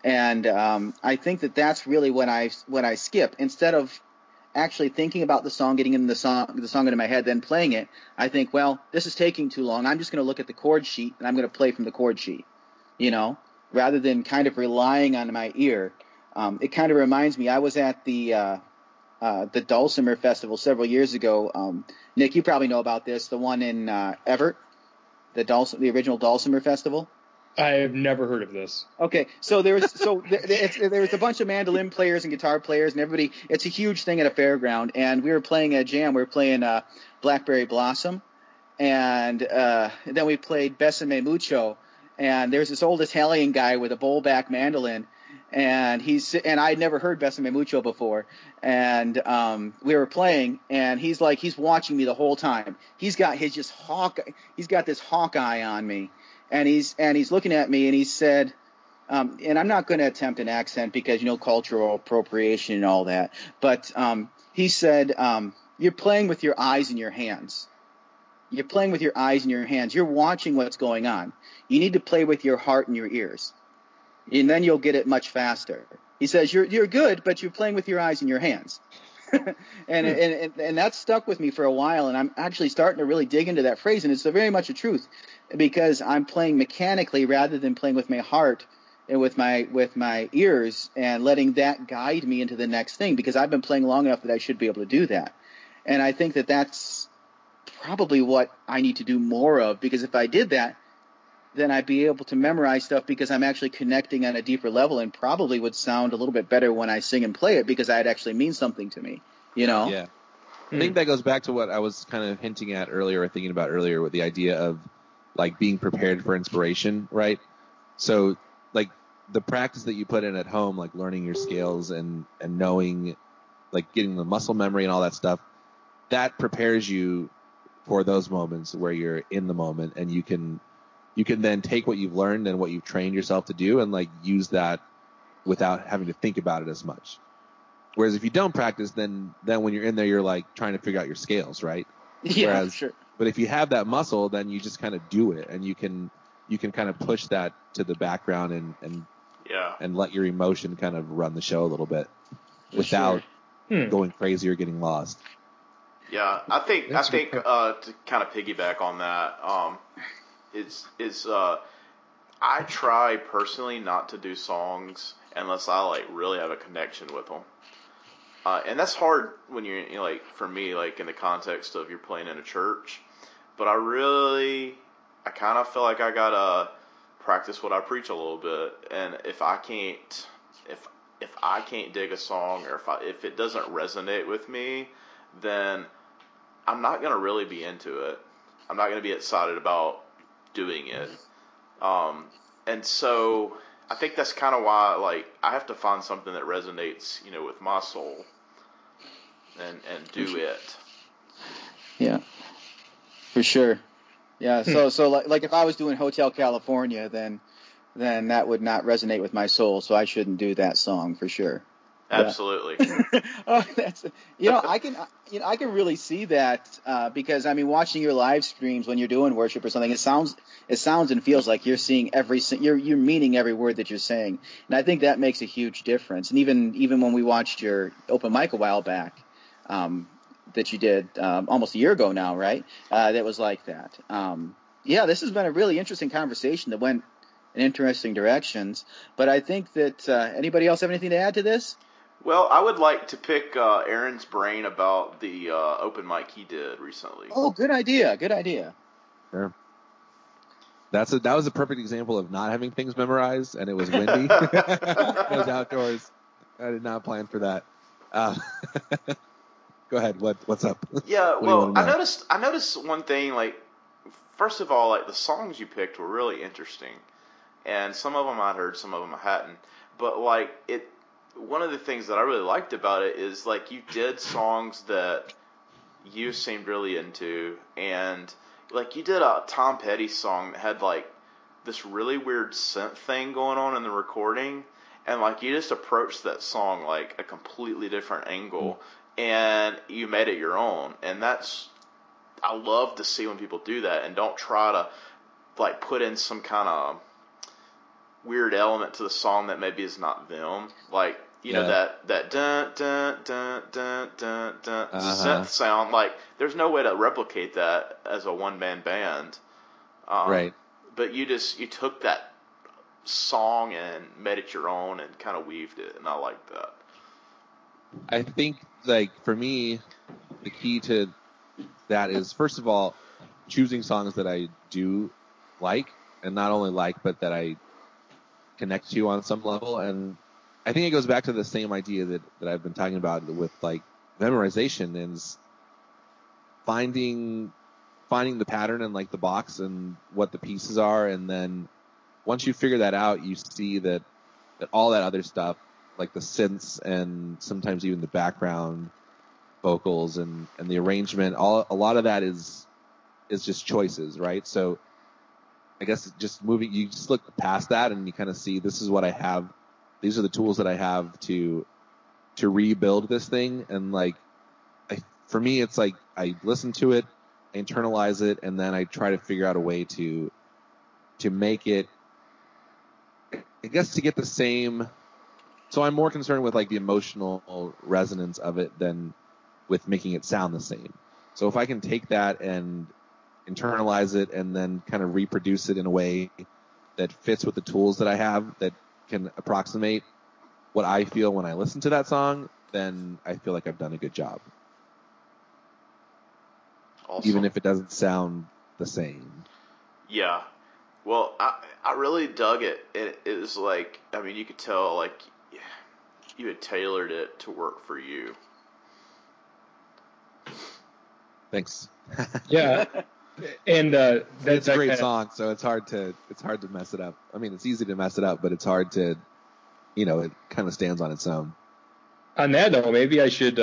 And I think that's really when I skip. Instead of actually thinking about the song, getting in the song into my head, then playing it, I think, well, this is taking too long. I'm just going to look at the chord sheet and I'm going to play from the chord sheet, rather than kind of relying on my ear. It kind of reminds me, I was at the Dulcimer Festival several years ago. Nick, you probably know about this, the one in Everett, the original Dulcimer Festival.
I have never heard of this.
Okay, so there's a bunch of mandolin players and guitar players and everybody. It's a huge thing at a fairground, and we were playing a jam. We were playing Blackberry Blossom, and then we played Besame Mucho. And there's this old Italian guy with a bowl-back mandolin, and I'd never heard Besame Mucho before. And we were playing, and he's watching me the whole time. He's got this hawk eye on me. And he's looking at me, and he said, and I'm not going to attempt an accent because, cultural appropriation and all that. But he said, you're playing with your eyes and your hands. You're playing with your eyes and your hands. You're watching what's going on. You need to play with your heart and your ears. And then you'll get it much faster. He says, you're good, but you're playing with your eyes and your hands. and that stuck with me for a while, and I'm actually starting to really dig into that phrase, and it's very much a truth, because I'm playing mechanically rather than playing with my heart and with my ears and letting that guide me into the next thing, because I've been playing long enough that I should be able to do that. And I think that's probably what I need to do more of, because if I did that, then I'd be able to memorize stuff because I'm actually connecting on a deeper level, and probably would sound a little bit better when I sing and play it because it actually means something to me,
Yeah. I think that goes back to what I was kind of hinting at earlier, or thinking about earlier, with the idea of like being prepared for inspiration, right? So like the practice that you put in at home, like learning your scales and knowing, like getting the muscle memory and all that stuff, that prepares you for those moments where you're in the moment, and you can then take what you've learned and what you've trained yourself to do and like use that without having to think about it as much. Whereas if you don't practice, then when you're in there, you're like trying to figure out your scales, right?
Yeah, sure.
But if you have that muscle, then you just kind of do it, and you can kind of push that to the background and let your emotion kind of run the show a little bit without going crazy or getting lost.
Yeah, I think to kind of piggyback on that, I try personally not to do songs unless I like really have a connection with them. And that's hard when you're like, for me, like in the context of you're playing in a church. But I kind of feel like I gotta practice what I preach a little bit. And if I can't dig a song, or if it doesn't resonate with me, then I'm not gonna really be into it. I'm not gonna be excited about doing it. And so I think that's kind of why, like, I have to find something that resonates, with my soul, and do it.
Yeah, for sure. Yeah. So like if I was doing Hotel California, then then that would not resonate with my soul. So I shouldn't do that song for sure.
Absolutely.
Oh, that's I can really see that because I mean, watching your live streams when you're doing worship or something, it sounds and feels like you're seeing you're meaning every word that you're saying, and I think that makes a huge difference. And even when we watched your open mic a while back, that you did almost a year ago now, right? That was like that. This has been a really interesting conversation that went in interesting directions. But I think that anybody else have anything to add to this?
Well, I would like to pick Aaron's brain about the open mic he did recently.
Oh, good idea. Good idea.
Sure. That was a perfect example of not having things memorized, and it was windy. It was outdoors. I did not plan for that. Go ahead. What's up?
Yeah. Well, I noticed one thing. Like, first of all, like the songs you picked were really interesting, and some of them I'd heard, some of them I hadn't. But like one of the things that I really liked about it is like you did songs that you seemed really into, and like you did a Tom Petty song that had like this really weird synth thing going on in the recording, and like you just approached that song like a completely different angle, and you made it your own. And I love to see when people do that and don't try to like put in some kind of weird element to the song that maybe is not them. Like, you know, that dun dun dun dun dun dun synth sound. Like, there's no way to replicate that as a one-man band.
Right.
But you took that song and made it your own and kind of weaved it, and I like that.
I think, like, for me, the key to that is, first of all, choosing songs that I do like, and not only like, but that I connect to on some level. And I think it goes back to the same idea that I've been talking about with like memorization, is finding the pattern and like the box and what the pieces are, and then once you figure that out, you see that all that other stuff, like the synths and sometimes even the background vocals and the arrangement, a lot of that is just choices, right? So I guess you just look past that and you kind of see, this is what I have. These are the tools that I have to rebuild this thing. And like, for me, it's like I listen to it, I internalize it, and then I try to figure out a way to make it, I guess, to get the same. So I'm more concerned with like the emotional resonance of it than with making it sound the same. So if I can take that and internalize it and then kind of reproduce it in a way that fits with the tools that I have that can approximate what I feel when I listen to that song, then I feel like I've done a good job.
Awesome.
Even if it doesn't sound the same.
Yeah. Well, I really dug it. It was like, I mean, you could tell like you had tailored it to work for you.
Thanks.
Yeah. And
it's a great song, so it's hard to mess it up. I mean, it's easy to mess it up, but it's hard to, it kind of stands on its own.
On that though, maybe I should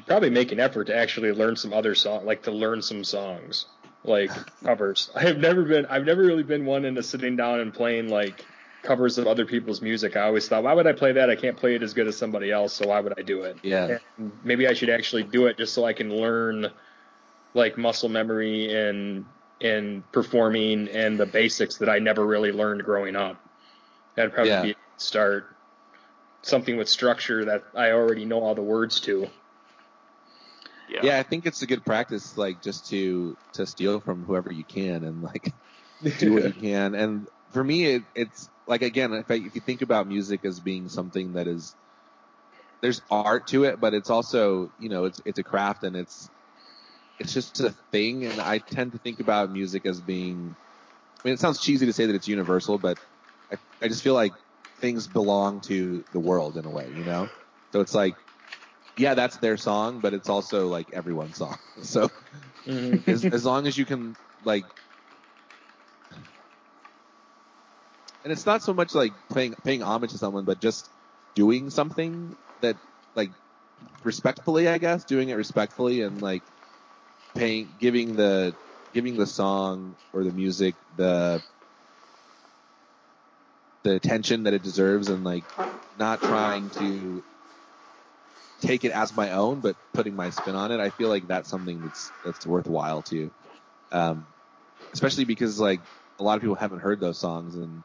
probably make an effort to actually learn some other songs, like to learn some songs, like covers. I've never really been one into sitting down and playing like covers of other people's music. I always thought, why would I play that? I can't play it as good as somebody else, so why would I do it?
Yeah.
And maybe I should actually do it just so I can learn like muscle memory and performing and the basics that I never really learned growing up. That'd probably be a start. Something with structure that I already know all the words to.
Yeah, I think it's a good practice, like, just to steal from whoever you can and like do what you can. And for me, it's like, again, if you think about music as being something that is, there's art to it, but it's also, it's a craft, and it's just a thing. And I tend to think about music as being, I mean, it sounds cheesy to say that it's universal, but I just feel like things belong to the world in a way, So it's like, yeah, that's their song, but it's also like everyone's song. So as long as you can, like, and it's not so much like paying homage to someone, but just doing something that, like, respectfully, I guess, doing it respectfully, and like giving the song or the music the the attention that it deserves, and like not trying to take it as my own, but putting my spin on it. I feel like that's something that's worthwhile too. Especially because like a lot of people haven't heard those songs, and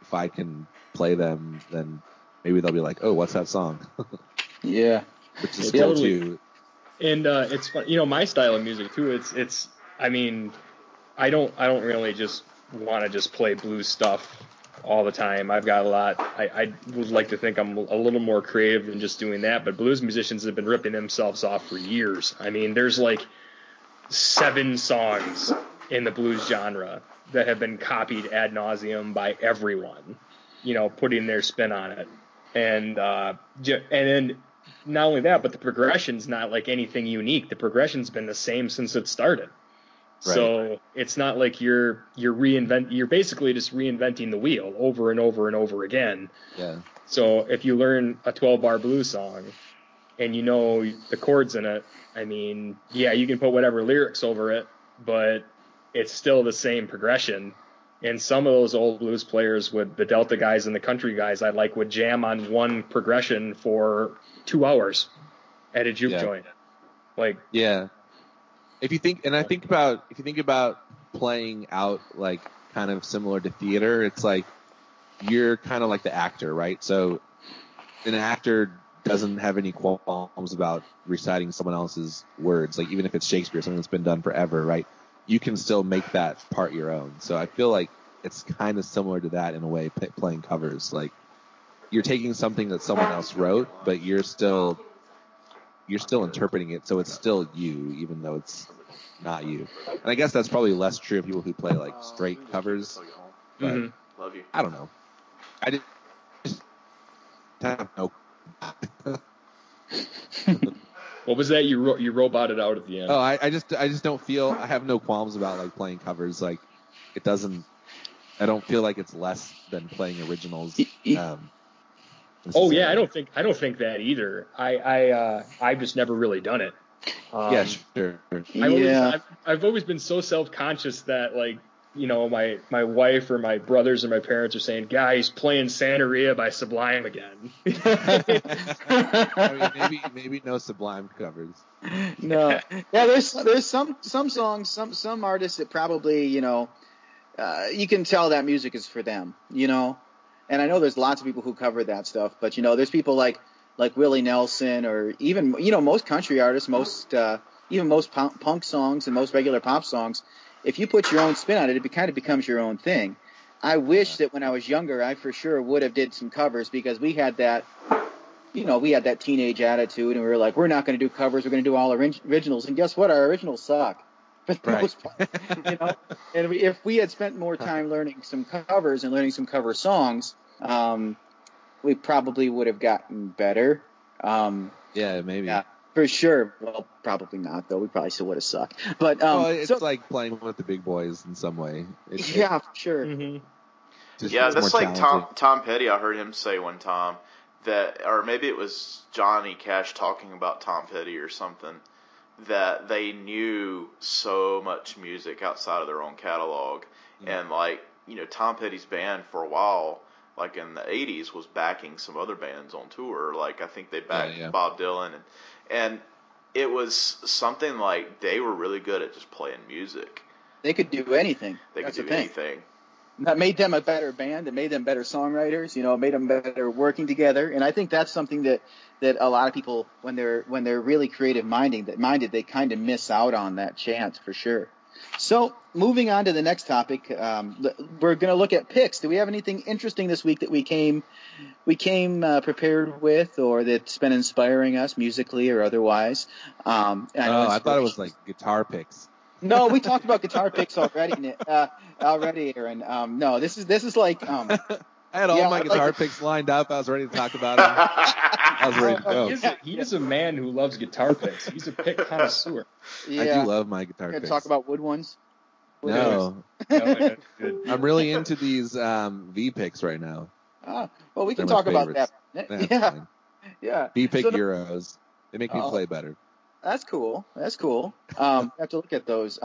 if I can play them, then maybe they'll be like, "Oh, what's that song?"
Yeah,
which is cool too.
And it's fun, my style of music too. It's. I mean, I don't really just want to just play blues stuff all the time. I've got a lot. I would like to think I'm a little more creative than just doing that. But blues musicians have been ripping themselves off for years. I mean, there's like 7 songs in the blues genre that have been copied ad nauseum by everyone, putting their spin on it. And then not only that, but the progression's not like anything unique. The progression's been the same since it started. Right. So it's not like you're basically just reinventing the wheel over and over and over again.
Yeah.
So if you learn a 12-bar blues song and you know the chords in it, I mean, yeah, you can put whatever lyrics over it, but it's still the same progression. And some of those old blues players, with the Delta guys and the country guys, would jam on one progression for 2 hours at a juke joint.
Yeah. If you think about playing out like kind of similar to theater, it's like you're kind of like the actor, right? So an actor doesn't have any qualms about reciting someone else's words, like even if it's Shakespeare, something that's been done forever, right? You can still make that part your own. So I feel like it's kind of similar to that in a way, playing covers. Like you're taking something that someone else wrote, but you're still interpreting it, so it's still you, even though it's not you. And I guess that's probably less true of people who play like straight covers. But
Love you.
I don't know. I just have no.
What was that you roboted out at the end?
Oh, I just don't feel. I have no qualms about like playing covers. Like it doesn't. I don't feel like it's less than playing originals.
Oh yeah, I don't think that either. I've just never really done it.
Yeah, sure.
I've always been so self-conscious that like my wife or my brothers or my parents are saying, "Guys, playing Santeria by Sublime again."
I mean, maybe no Sublime covers.
No, yeah. There's some songs, some artists that probably you can tell that music is for them. And I know there's lots of people who cover that stuff, but there's people like Willie Nelson, or even most country artists, even most punk songs and most regular pop songs. If you put your own spin on it, it kind of becomes your own thing. I wish that when I was younger, I for sure would have did some covers, because we had that teenage attitude, and we were like, we're not going to do covers, we're going to do all originals. And guess what? Our originals suck. For the most part, And if we had spent more time learning some covers and learning some cover songs, we probably would have gotten better.
Yeah, maybe.
Yeah, for sure. Well, probably not, though. We probably still would have sucked. But
it's like playing with the big boys in some way.
For sure.
Mm-hmm. Yeah, that's like Tom Petty. I heard him say one time that, or maybe it was Johnny Cash talking about Tom Petty or something, that they knew so much music outside of their own catalog. And like, Tom Petty's band for a while, like in the 80s, was backing some other bands on tour. Like I think they backed Bob Dylan, and it was something like they were really good at just playing music.
They could do anything.
Anything.
That made them a better band. It made them better songwriters. It made them better working together. And I think that's something that a lot of people, when they're really creative minded, they kind of miss out on that chance for sure. So moving on to the next topic, we're going to look at picks. Do we have anything interesting this week that we came prepared with, or that's been inspiring us musically or otherwise?
I thought it was like guitar picks.
No, we talked about guitar picks already, Aaron. No, this is like.
I had all my guitar picks lined up. I was ready to talk about them. I was ready to go.
He is a man who loves guitar picks. He's a pick connoisseur.
Yeah.
I do love my guitar picks.
Talk about wood ones.
No, I'm really into these V picks right now.
Well, we can talk about that.
Yeah.
Yeah.
V pick Euros. They make me play better.
That's cool. That's cool. I have to look at those.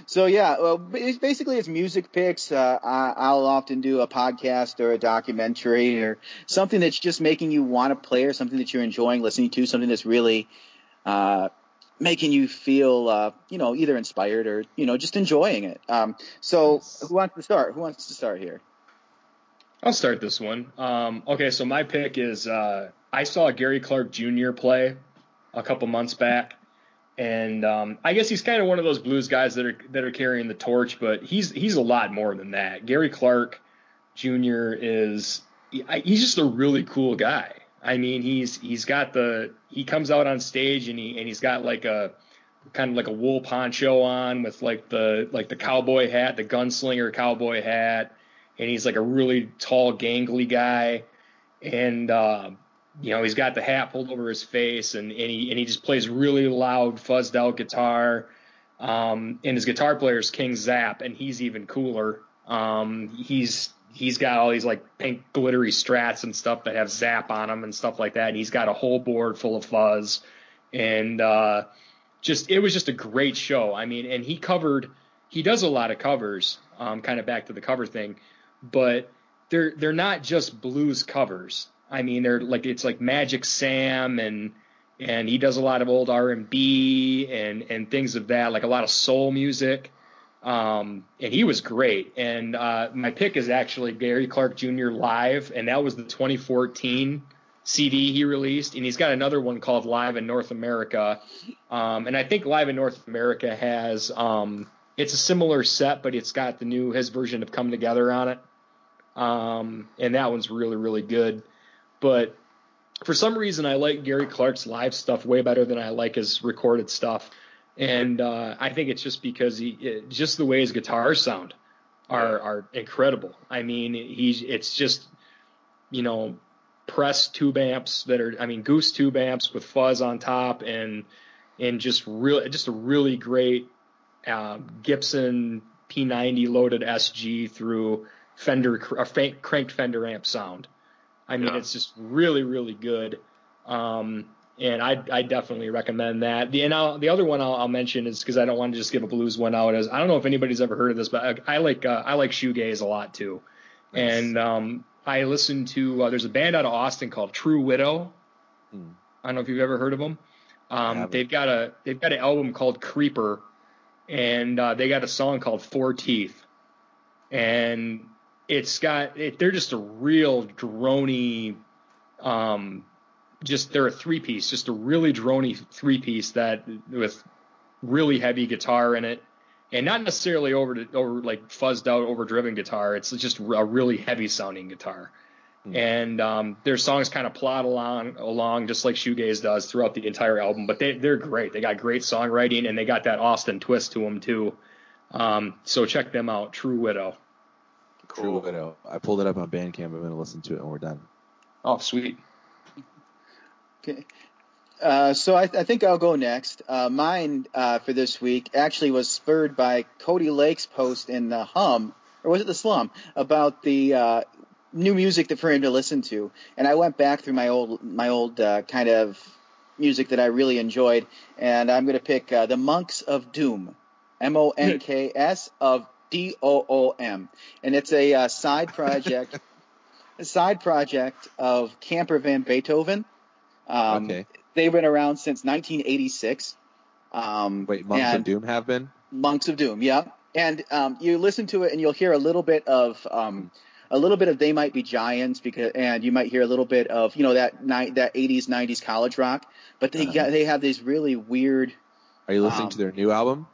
So yeah, well, basically it's music picks. I'll often do a podcast or a documentary or something that's just making you want to play or something that you're enjoying listening to, something that's really making you feel, either inspired or, just enjoying it. So who wants to start? Who wants to start here?
I'll start this one. Okay, so my pick is I saw Gary Clark Jr. play a couple months back, and I guess he's kind of one of those blues guys that are carrying the torch, but he's a lot more than that. Gary Clark Jr. he's just a really cool guy. I mean, he comes out on stage and he's got like a kind of like a wool poncho on with like the cowboy hat, the gunslinger cowboy hat. And he's like a really tall, gangly guy, and he's got the hat pulled over his face, and he just plays really loud, fuzzed out guitar. And his guitar player is King Zap, and he's even cooler. He's got all these like pink glittery Strats and stuff that have Zap on them and stuff like that. And he's got a whole board full of fuzz, and it was just a great show. I mean, and he does a lot of covers, kind of back to the cover thing. But they're not just blues covers. I mean, it's like Magic Sam, and he does a lot of old R&B and things of that, like a lot of soul music. And he was great. And my pick is actually Gary Clark Jr. Live, and that was the 2014 CD he released. And he's got another one called Live in North America. And I think Live in North America has it's a similar set, but it's got his version of Come Together on it. And that one's really, really good. But for some reason, I like Gary Clark's live stuff way better than I like his recorded stuff. And I think it's just because just the way his guitars sound are incredible. I mean, it's just, pressed tube amps Goose tube amps with fuzz on top, and just a really great Gibson P90 loaded SG through cranked Fender amp sound. I mean, It's just really, really good. And I definitely recommend that. The other one I'll mention is, because I don't want to just give a blues one out, is, I don't know if anybody's ever heard of this, but I like shoegaze a lot too. Nice. And I listen to there's a band out of Austin called True Widow. I don't know if you've ever heard of them. They've got an album called Creeper, and they got a song called Four Teeth, and they're just a real droney, they're a three-piece, just a really droney three-piece that with really heavy guitar in it, and not necessarily over like fuzzed out, overdriven guitar. It's just a really heavy sounding guitar. And their songs kind of plod along just like shoegaze does throughout the entire album, but they're great. They got great songwriting, and they got that Austin twist to them too. So check them out, True Widow.
Cool. True Widow. I pulled it up on Bandcamp. I'm going to listen to it when we're done.
Oh, sweet.
Okay. So I think I'll go next. Mine for this week actually was spurred by Cody Lake's post in the Hum, or was it the Slum, about the new music for him to listen to. And I went back through my old kind of music that I really enjoyed, and I'm going to pick the Monks of Doom, Monks of Doom, and it's a side project, of Camper Van Beethoven.
Okay.
They've been around since 1986.
Wait, Monks of Doom have been?
Monks of Doom, yeah. And you listen to it, and you'll hear a little bit of They Might Be Giants, and you might hear a little bit of that 80s 90s college rock. But they have these really weird.
Are you listening to their new album?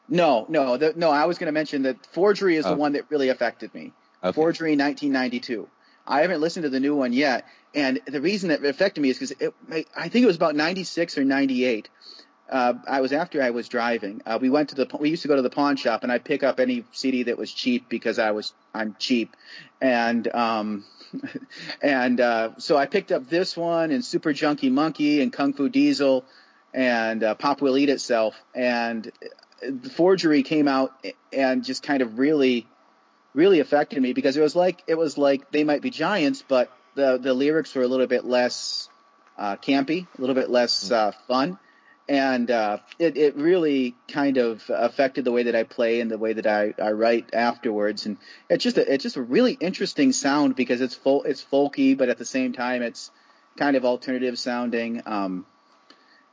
No. I was going to mention that Forgery is the one that really affected me. Okay. Forgery 1992. I haven't listened to the new one yet, and the reason that it affected me is because I think it was about 96 or 98. After I was driving. We used to go to the pawn shop, and I'd pick up any CD that was cheap because I'm cheap, and so I picked up this one and Super Junkie Monkey and Kung Fu Diesel and Pop Will Eat Itself, and Forgery came out and just kind of really, really affected me, because it was like They Might Be Giants, but the lyrics were a little bit less campy, a little bit less fun. and it really kind of affected the way that I play and the way that I write afterwards. And it's just a really interesting sound because it's folky, but at the same time it's kind of alternative sounding.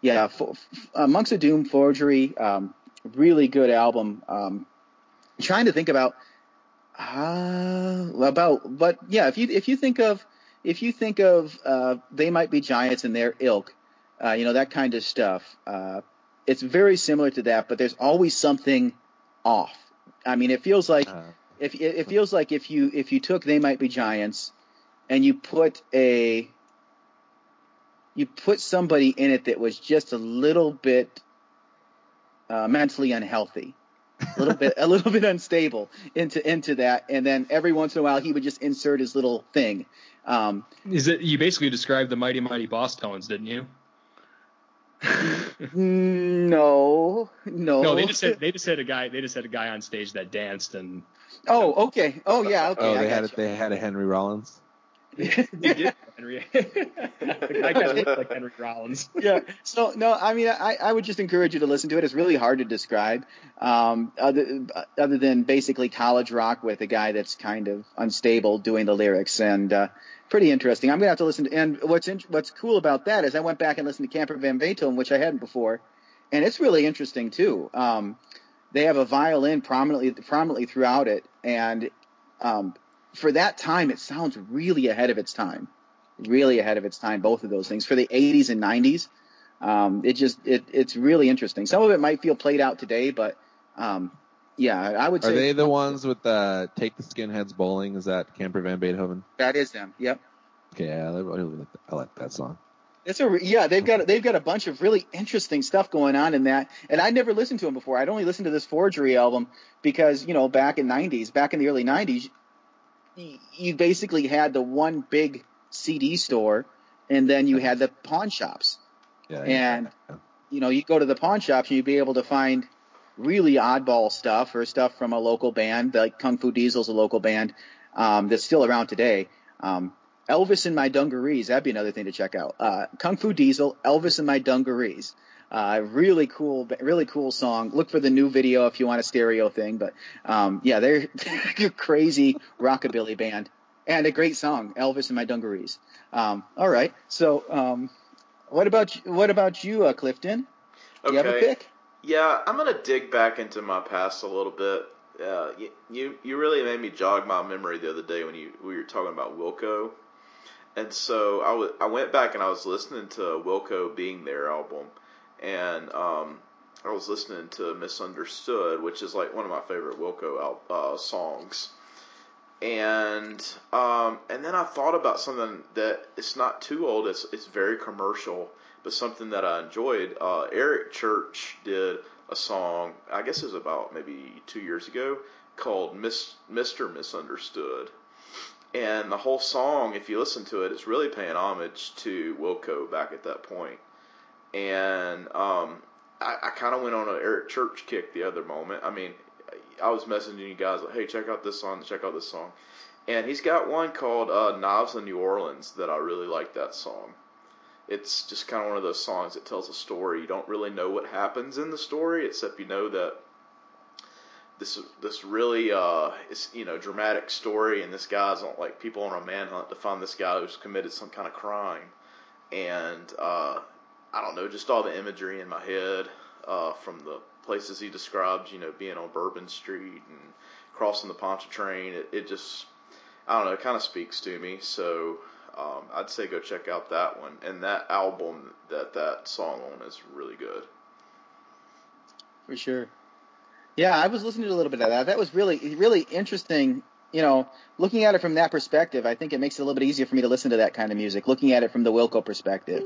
Monks of Doom Forgery, really good album. Trying to think about if you think of They Might Be Giants and their ilk, that kind of stuff. It's very similar to that, but there's always something off. I mean, it feels like if you took They Might Be Giants and you put somebody in it that was just a little bit mentally unhealthy, a little bit unstable into that, and then every once in a while he would just insert his little thing.
You basically described the Mighty Mighty Boss Tones, didn't you?
No.
They just had a guy on stage that danced and.
Oh, okay. Oh, yeah. Okay.
They had a Henry Rollins.
They did, Henry. I guess looked like Henry Rollins.
Yeah. So no, I mean, I would just encourage you to listen to it. It's really hard to describe, other than basically college rock with a guy that's kind of unstable doing the lyrics, and pretty interesting. I'm gonna have to listen to. And what's cool about that is I went back and listened to Camper Van Beethoven, which I hadn't before, and it's really interesting too. They have a violin prominently throughout it, and for that time, it sounds really ahead of its time. Really ahead of its time, both of those things. For the 80s and 90s, it's really interesting. Some of it might feel played out today, but I would say.
Are they the ones with Take the Skinheads Bowling? Is that Camper Van Beethoven?
That is them, yep.
Okay, yeah, I like that song.
They've got a bunch of really interesting stuff going on in that, and I'd never listened to them before. I'd only listened to this Forgery album because, back in the early 90s, you basically had the one big CD store, and then you had the pawn shops. Yeah, you go to the pawn shops and you'd be able to find really oddball stuff or stuff from a local band, like Kung Fu Diesel's a local band that's still around today. Elvis and My Dungarees, that'd be another thing to check out. Kung Fu Diesel, Elvis and My Dungarees. Really cool song. Look for the new video if you want a stereo thing. But they're a crazy rockabilly band and a great song, Elvis and My Dungarees. All right. So what about you, Clifton? Do you have a pick?
Yeah, I'm gonna dig back into my past a little bit. You really made me jog my memory the other day when we were talking about Wilco. And so I went back and I was listening to Wilco Being There album. And I was listening to Misunderstood, which is like one of my favorite Wilco songs. And then I thought about something that it's not too old. It's very commercial, but something that I enjoyed. Eric Church did a song, I guess it was about maybe 2 years ago, called Mr. Misunderstood. And the whole song, if you listen to it, it's really paying homage to Wilco back at that point. And I kind of went on an Eric Church kick the other moment. I mean, I was messaging you guys like, hey, check out this song. And he's got one called Knives in New Orleans that I really like that song. It's just kind of one of those songs that tells a story. You don't really know what happens in the story, except you know that this really dramatic story, and this guy's on, like, people on a manhunt to find this guy who's committed some kind of crime. And I don't know, just all the imagery in my head from the places he describes, being on Bourbon Street and crossing the Pontchartrain. It just, I don't know, it kind of speaks to me. So I'd say go check out that one. And that album that song on is really good.
For sure. Yeah, I was listening to a little bit of that. That was really, really interesting. Looking at it from that perspective, I think it makes it a little bit easier for me to listen to that kind of music, looking at it from the Wilco perspective.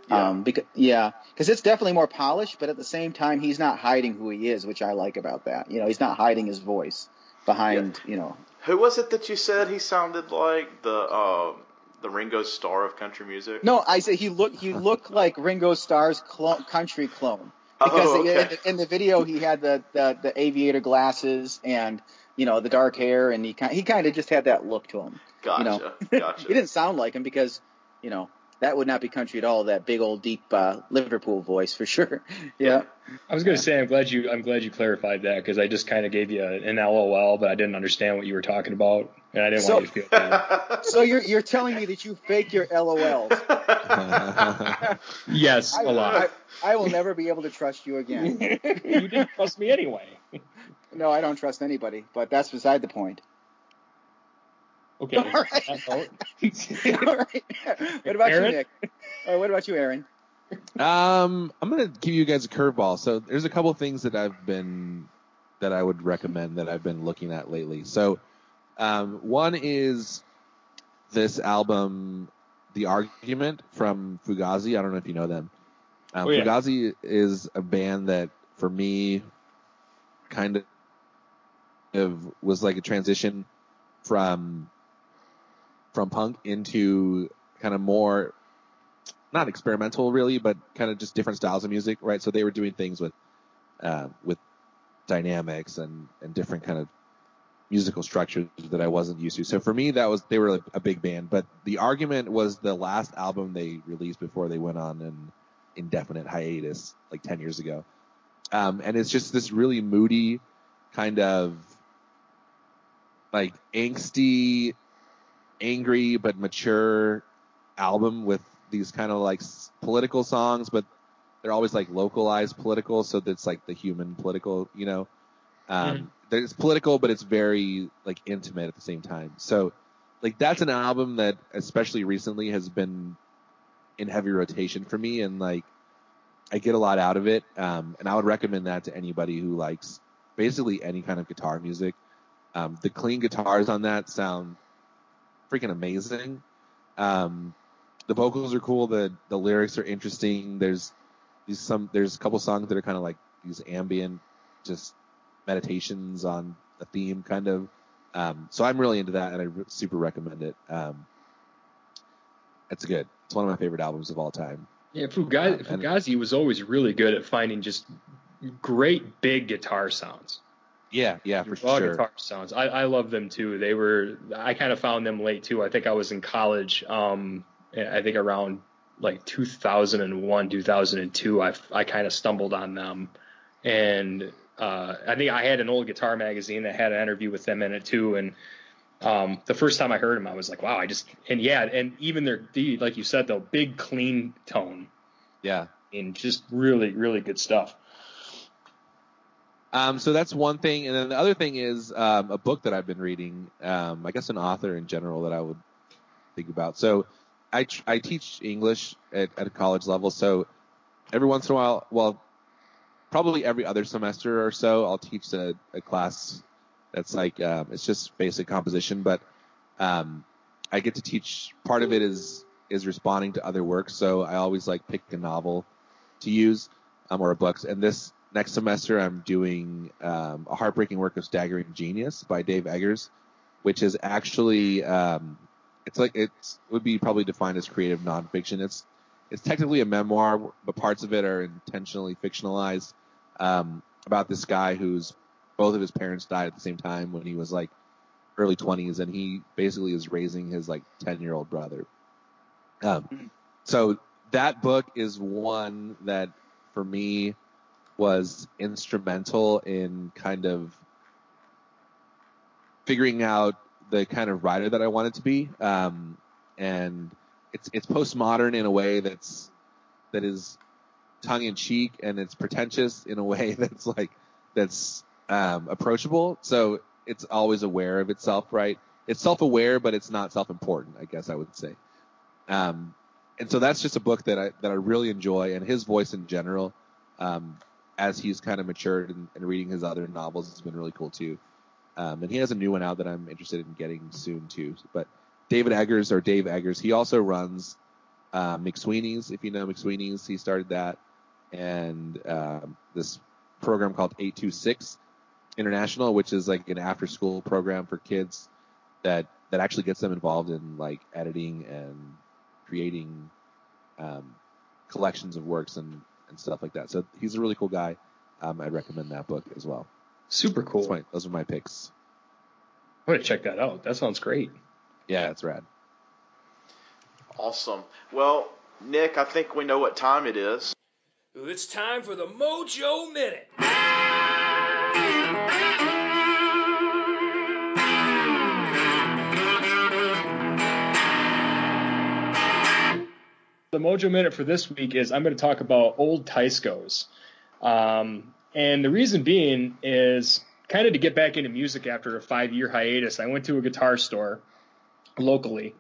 Because it's definitely more polished, but at the same time, he's not hiding who he is, which I like about that. He's not hiding his voice behind,
Who was it that you said he sounded like? The Ringo Starr of country music?
No, I said he looked like Ringo Starr's country clone. Because in the video he had the aviator glasses and the dark hair, and he kind of just had that look to him.
Gotcha.
He didn't sound like him because That would not be country at all. That big old deep Liverpool voice for sure. Yeah.
I was going to say I'm glad you clarified that, because I just kind of gave you an LOL, but I didn't understand what you were talking about, and I didn't want you to feel bad.
So you're telling me that you fake your LOLs?
Yes, a lot.
I will never be able to trust you again.
You didn't trust me anyway.
No, I don't trust anybody, but that's beside the point.
Okay.
All right. All right. What about
Aaron?
you, Nick? What about you, Aaron?
I'm gonna give you guys a curveball. So there's a couple things that I would recommend that I've been looking at lately. So one is this album, The Argument from Fugazi. I don't know if you know them.
Yeah.
Fugazi is a band that for me kind of was like a transition from punk into kind of more, not experimental really, but kind of just different styles of music, right? So they were doing things with dynamics and different kind of musical structures that I wasn't used to. So for me, they were a big band. But The Argument was the last album they released before they went on an indefinite hiatus like 10 years ago. And it's just this really moody kind of like angsty, angry but mature album with these kind of like political songs, but they're always like localized political, so that's like the human political, you know. It's political, but it's very like intimate at the same time. So like that's an album that especially recently has been in heavy rotation for me, and like I get a lot out of it. And I would recommend that to anybody who likes basically any kind of guitar music. The clean guitars on that sound freaking amazing. The vocals are cool. The lyrics are interesting. There's a couple songs that are kind of like these ambient, just meditations on a theme kind of. So I'm really into that, and I super recommend it. It's good. It's one of my favorite albums of all time.
Yeah, Fugazi was always really good at finding just great big guitar sounds.
Yeah, for
Raw
sure.
guitar sounds. I love them too. I kind of found them late too. I think I was in college. I think around like 2001, 2002. I kind of stumbled on them, and I think I had an old guitar magazine that had an interview with them in it too. And the first time I heard them, I was like, wow. And even like you said though, big clean tone.
Yeah.
And just really, really good stuff.
So that's one thing, and then the other thing is a book that I've been reading. I guess an author in general that I would think about. So I teach English at a college level. So every once in a while, well, probably every other semester or so, I'll teach a class that's like it's just basic composition. But I get to teach. Part of it is responding to other works. So I always like pick a novel to use or a book. And this next semester, I'm doing a heartbreaking work of Staggering Genius by Dave Eggers, which is actually it would be probably defined as creative nonfiction. It's technically a memoir, but parts of it are intentionally fictionalized about this guy whose both of his parents died at the same time when he was like early 20s, and he basically is raising his like 10-year-old brother. So that book is one that for me was instrumental in kind of figuring out the kind of writer that I wanted to be. And it's postmodern in a way that is tongue in cheek, and it's pretentious in a way that's approachable. So it's always aware of itself, right? It's self-aware, but it's not self-important, I guess I would say. And so that's just a book that I really enjoy, and his voice in general, as he's kind of matured and reading his other novels, has been really cool too. And he has a new one out that I'm interested in getting soon too. But Dave Eggers, he also runs McSweeney's, if you know McSweeney's. He started that, and this program called 826 International, which is like an after-school program for kids that actually gets them involved in like editing and creating collections of works and stuff like that. So he's a really cool guy. I'd recommend that book as well.
Super cool.
Those are my picks.
I'm going to check that out. That sounds great.
Yeah, it's rad.
Awesome. Well, Nick, I think we know what time it is.
It's time for the Mojo Minute.
The Mojo Minute for this week is I'm going to talk about old Tyscos. And the reason being is kind of to get back into music after a 5-year hiatus. I went to a guitar store locally,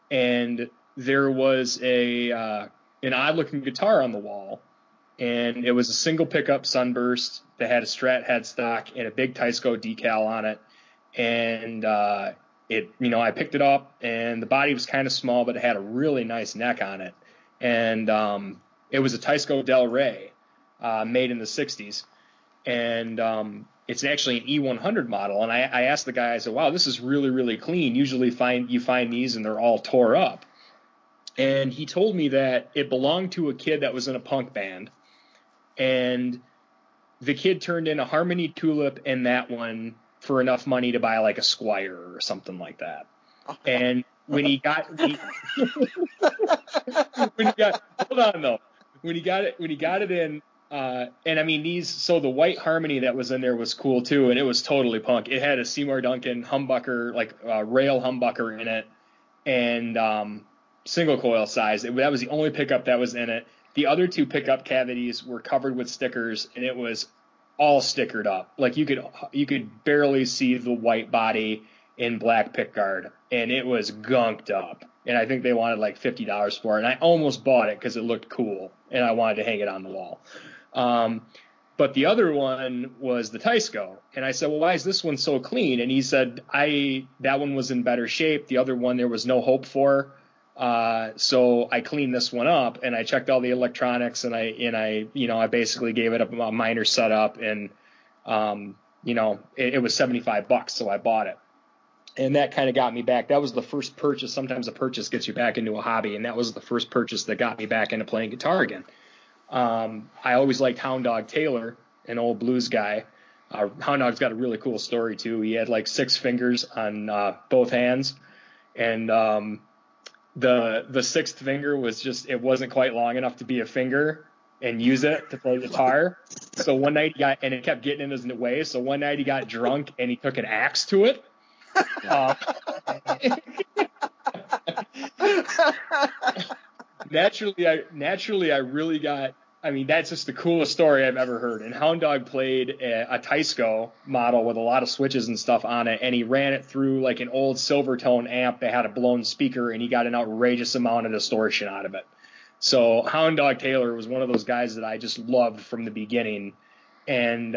and there was an odd-looking guitar on the wall, and it was a single pickup Sunburst that had a Strat headstock and a big Tysco decal on it. And I picked it up, and the body was kind of small, but it had a really nice neck on it. And it was a Tysco Del Rey, made in the 60s. And it's actually an E100 model. And I asked the guy, I said, wow, this is really, really clean. Usually you find these and they're all tore up. And he told me that it belonged to a kid that was in a punk band. And the kid turned in a Harmony Tulip and that one for enough money to buy like a Squire or something like that. And when he got it in, and I mean so the white Harmony that was in there was cool too, and it was totally punk. It had a Seymour Duncan humbucker, like rail humbucker in it, and single coil size. That was the only pickup that was in it. The other two pickup cavities were covered with stickers, and it was all stickered up. Like you could barely see the white body in black pickguard, and it was gunked up. And I think they wanted like $50 for it. And I almost bought it because it looked cool, and I wanted to hang it on the wall. But the other one was the Tysco. And I said, well, why is this one so clean? And he said, that one was in better shape. The other one there was no hope for. So I cleaned this one up, and I checked all the electronics, and I basically gave it a minor setup, and it was $75, so I bought it. And that kind of got me back. That was the first purchase. Sometimes a purchase gets you back into a hobby, and that was the first purchase that got me back into playing guitar again. I always liked Hound Dog Taylor, an old blues guy. Hound Dog's got a really cool story too. He had like 6 fingers on both hands, and the sixth finger was it wasn't quite long enough to be a finger and use it to play guitar. So one night and it kept getting in his way. So one night he got drunk and he took an axe to it. Naturally, I really got. I mean, that's just the coolest story I've ever heard. And Hound Dog played a Tysco model with a lot of switches and stuff on it, and he ran it through like an old Silvertone amp that had a blown speaker, and he got an outrageous amount of distortion out of it. So Hound Dog Taylor was one of those guys that I just loved from the beginning, and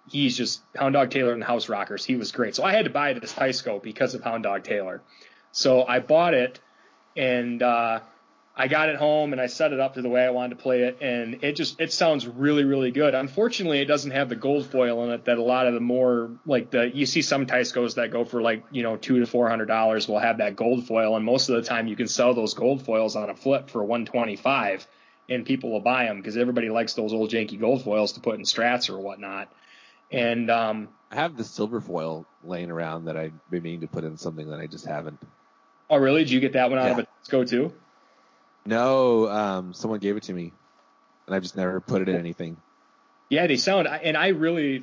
he's just Hound Dog Taylor and the House Rockers. He was great. So I had to buy this Tysco because of Hound Dog Taylor. So I bought it, and I got it home, and I set it up to the way I wanted to play it, and it sounds really, really good. Unfortunately, it doesn't have the gold foil in it that a lot of the more, like you see some Tyscos that go for like, $200 to $400 will have that gold foil, and most of the time you can sell those gold foils on a flip for $125, and people will buy them because everybody likes those old janky gold foils to put in Strats or whatnot. And
I have the silver foil laying around that I've been meaning to put in something that I just haven't.
Oh, really? Did you get that one out of a Tysco too?
No, someone gave it to me, and I've just never put it in anything. Yeah,
they sound, and I really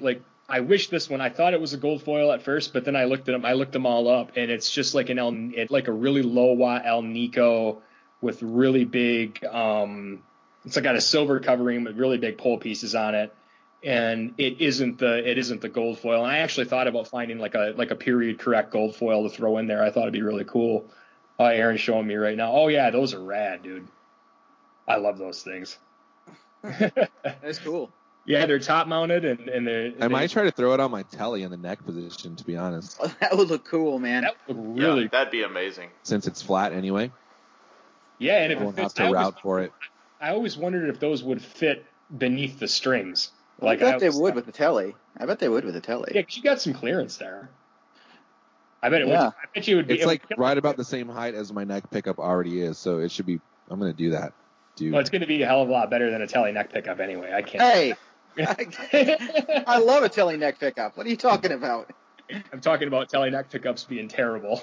I wish this one. I thought it was a gold foil at first, but then I looked them all up, and it's just like like a really low watt El Nico with really big. It's got a silver covering with really big pole pieces on it, and it isn't the gold foil. And I actually thought about finding like a period correct gold foil to throw in there. I thought it'd be really cool. Aaron's showing me right now. Oh yeah, those are rad, dude. I love those things.
That's cool.
Yeah, they're top mounted, and
I might try to throw it on my telly in the neck position, to be honest.
Oh, that would look cool, man.
That would look really.
Yeah, that'd be amazing.
Since it's flat anyway.
Yeah, and
I won't have to route for it.
I always wondered if those would fit beneath the strings.
I bet they would with the telly. Yeah,
because you got some clearance there. I bet it would. I bet you would be.
It's like right about the same height as my neck pickup already is, so it should be. I'm going to do that, dude.
Well, it's going to be a hell of a lot better than a telly neck pickup anyway. I can't.
Hey, I love a telly neck pickup. What are you talking about?
I'm talking about tele neck pickups being terrible.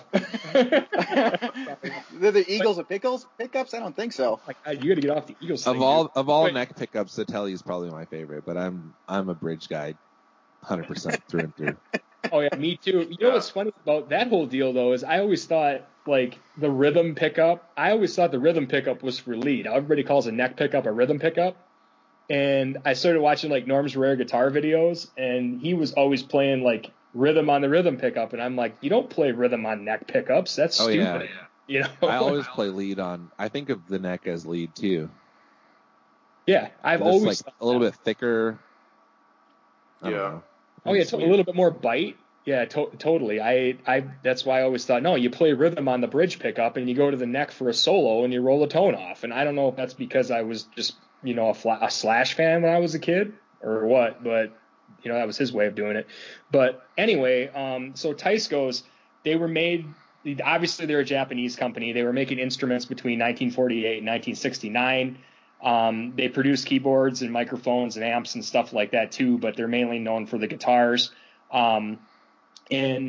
They're the Eagles of pickups? I don't think so.
Like, you got to get off the Eagles thing,
Of all neck pickups, the Telly is probably my favorite, but I'm a bridge guy, 100% through and through.
Oh yeah, me too. You know what's funny about that whole deal though is I always thought like the rhythm pickup. I always thought the rhythm pickup was for lead. Everybody calls a neck pickup a rhythm pickup. And I started watching like Norm's rare guitar videos, and he was always playing like rhythm on the rhythm pickup, and I'm like, you don't play rhythm on neck pickups. That's stupid.
Yeah.
You know.
I always play lead on. I think of the neck as lead too.
Yeah, I've
It's
always
like a little bit thicker. I don't know.
Oh yeah, a little bit more bite. Yeah, totally. I that's why I always thought, no, you play rhythm on the bridge pickup, and you go to the neck for a solo, and you roll the tone off. And I don't know if that's because I was just a Slash fan when I was a kid or what, but that was his way of doing it. But anyway, so Taiscos, they were made. Obviously, they're a Japanese company. They were making instruments between 1948 and 1969. They produce keyboards and microphones and amps and stuff like that too, but they're mainly known for the guitars. In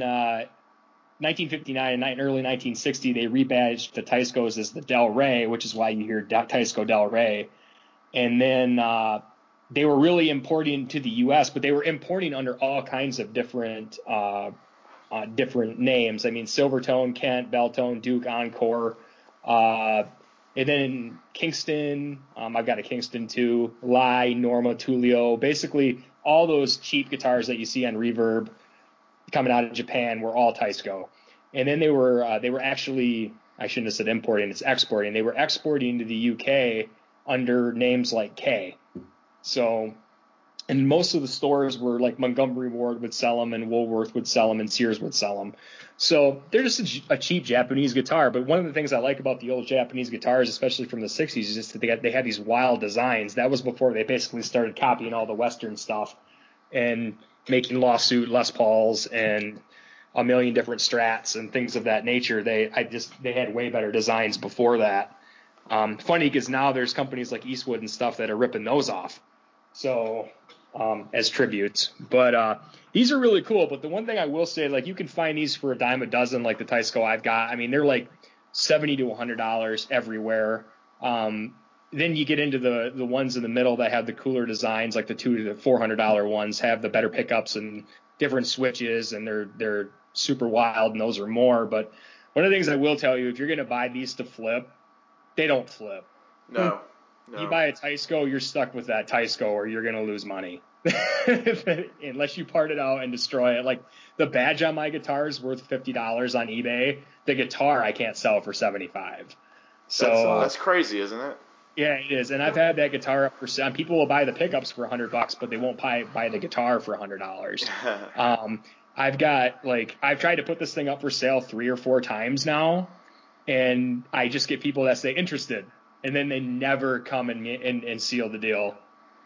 1959 and early 1960, they rebadged the Taiscos as the Del Rey, which is why you hear Taisco Del Rey. And then they were really importing to the U.S., but they were importing under all kinds of different names. I mean, Silvertone, Kent, Beltone, Duke, Encore. And then Kingston, I've got a Kingston too, Lai, Norma, Tullio. Basically, all those cheap guitars that you see on Reverb coming out of Japan were all Taisco. And then they were actually, I shouldn't have said importing, it's exporting. They were exporting to the UK under names like K. So, and most of the stores were like Montgomery Ward would sell them, and Woolworth would sell them, and Sears would sell them. So they're just a cheap Japanese guitar. But one of the things I like about the old Japanese guitars, especially from the 60s, is just that they had these wild designs. That was before they basically started copying all the Western stuff and making Lawsuit Les Pauls and a million different Strats and things of that nature. They had way better designs before that. Funny because now there's companies like Eastwood and stuff that are ripping those off. So as tributes, but these are really cool. But the one thing I will say, like, you can find these for a dime a dozen, like the Taisco I've got. I mean, they're like $70 to $100 everywhere. Then you get into the ones in the middle that have the cooler designs, like the $200 to $400 ones have the better pickups and different switches, and they're super wild, and those are more. But one of the things I will tell you, if you're going to buy these to flip, they don't flip.
No.
You buy a Taisco, you're stuck with that Taisco, or you're going to lose money. Unless you part it out and destroy it. Like, the badge on my guitar is worth $50 on eBay. The guitar I can't sell for $75. So
that's crazy, isn't it?
Yeah, it is. And I've had that guitar up for sale. People will buy the pickups for $100, but they won't buy the guitar for $100. I've tried to put this thing up for sale 3 or 4 times now, and I just get people that say interested, and then they never come and seal the deal.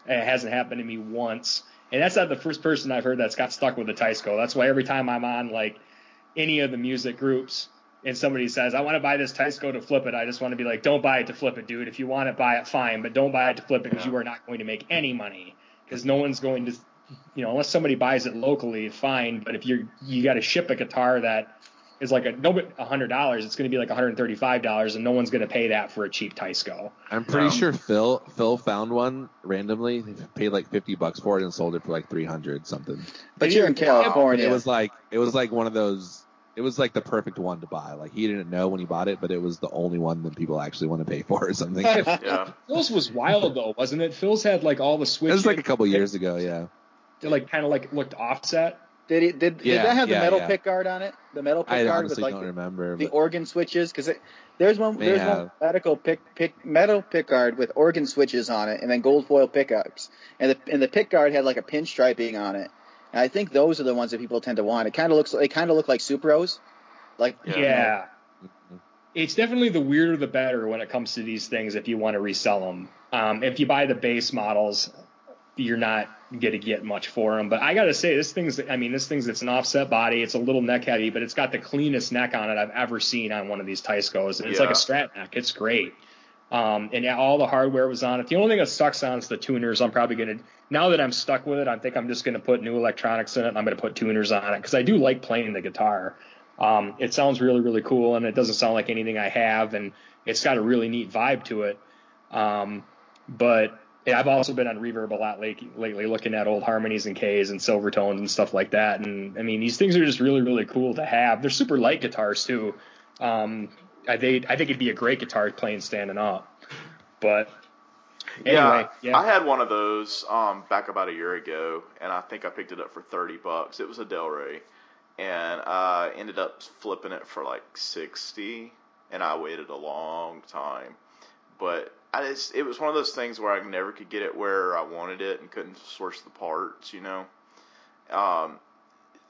And it hasn't happened to me once. And that's not the first person I've heard that's got stuck with a Taisco. That's why every time I'm on like any of the music groups and somebody says, I want to buy this Taisco to flip it, I just want to be like, don't buy it to flip it, dude. If you want to buy it, fine, but don't buy it to flip it because you are not going to make any money, because no one's going to, unless somebody buys it locally, fine. But if you got to ship a guitar that is like $100, it's going to be like $135, and no one's going to pay that for a cheap Taisco.
I'm pretty sure Phil found one randomly. He paid like $50 for it and sold it for like $300 something.
But you're in California.
It was like one of those. It was like the perfect one to buy. Like, he didn't know when he bought it, but it was the only one that people actually want to pay for or something.
Yeah.
Phil's was wild though, wasn't it? Phil's had like all the switches.
It was like a couple years ago, yeah.
They like kind of like looked offset.
Did that have the metal pick guard on it? The metal pick guard with like
don't remember,
the organ switches, because there's one metal pick guard with organ switches on it, and then gold foil pickups, and the pick guard had like a pinstriping on it. And I think those are the ones that people tend to want. They kind of look like Supros, like
yeah. It's definitely the weirder the better when it comes to these things if you want to resell them. If you buy the base models, you're not going to get much for them. But I got to say, this thing's it's an offset body. It's a little neck heavy, but it's got the cleanest neck on it I've ever seen on one of these Taiscos. It's like a Strat neck. It's great. And yeah, all the hardware was on it. The only thing that sucks on is the tuners. I'm probably going to, now that I'm stuck with it, I think I'm just going to put new electronics in it, and I'm going to put tuners on it because I do like playing the guitar. It sounds really, really cool, and it doesn't sound like anything I have, and it's got a really neat vibe to it. But yeah, I've also been on Reverb a lot lately, looking at old harmonies and Ks and Silvertones and stuff like that. And I mean, these things are just really, really cool to have. They're super light guitars too. I think it'd be a great guitar playing standing up. But anyway, yeah.
I had one of those back about a year ago, and I think I picked it up for $30. It was a Delray, and I ended up flipping it for like $60, and I waited a long time. But it was one of those things where I never could get it where I wanted it and couldn't source the parts, you know.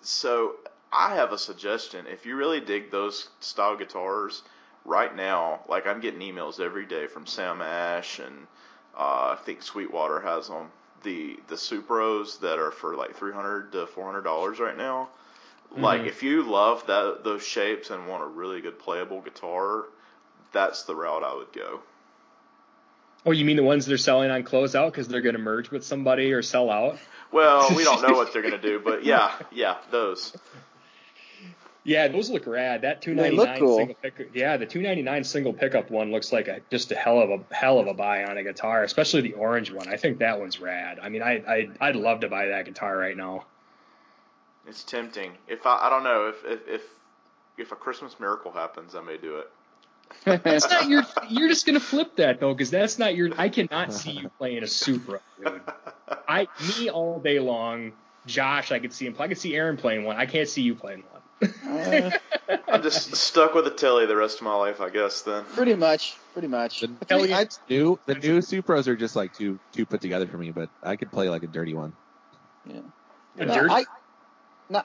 So I have a suggestion. If you really dig those style guitars, right now, like I'm getting emails every day from Sam Ash, and I think Sweetwater has them. The Supros that are for like $300 to $400 right now. Mm-hmm. Like if you love those shapes and want a really good playable guitar, that's the route I would go.
Oh, you mean the ones they're selling on closeout because they're going to merge with somebody or sell out?
Well, we don't know what they're going to do, but yeah, those.
Yeah, those look rad. That $299
cool.
single pickup. Yeah, the $299 single pickup one looks like just a hell of a buy on a guitar, especially the orange one. I think that one's rad. I mean, I'd love to buy that guitar right now.
It's tempting. If I don't know if a Christmas miracle happens, I may do it.
That's not you're just gonna flip that though, because that's not your. I cannot see you playing a Supra, dude. Me all day long. Josh, I could see him. I could see Aaron playing one. I can't see you playing one.
I'm just stuck with a Telly the rest of my life, I guess. Then
pretty much.
The new Supras are just like too put together for me, but I could play like a dirty one.
Yeah.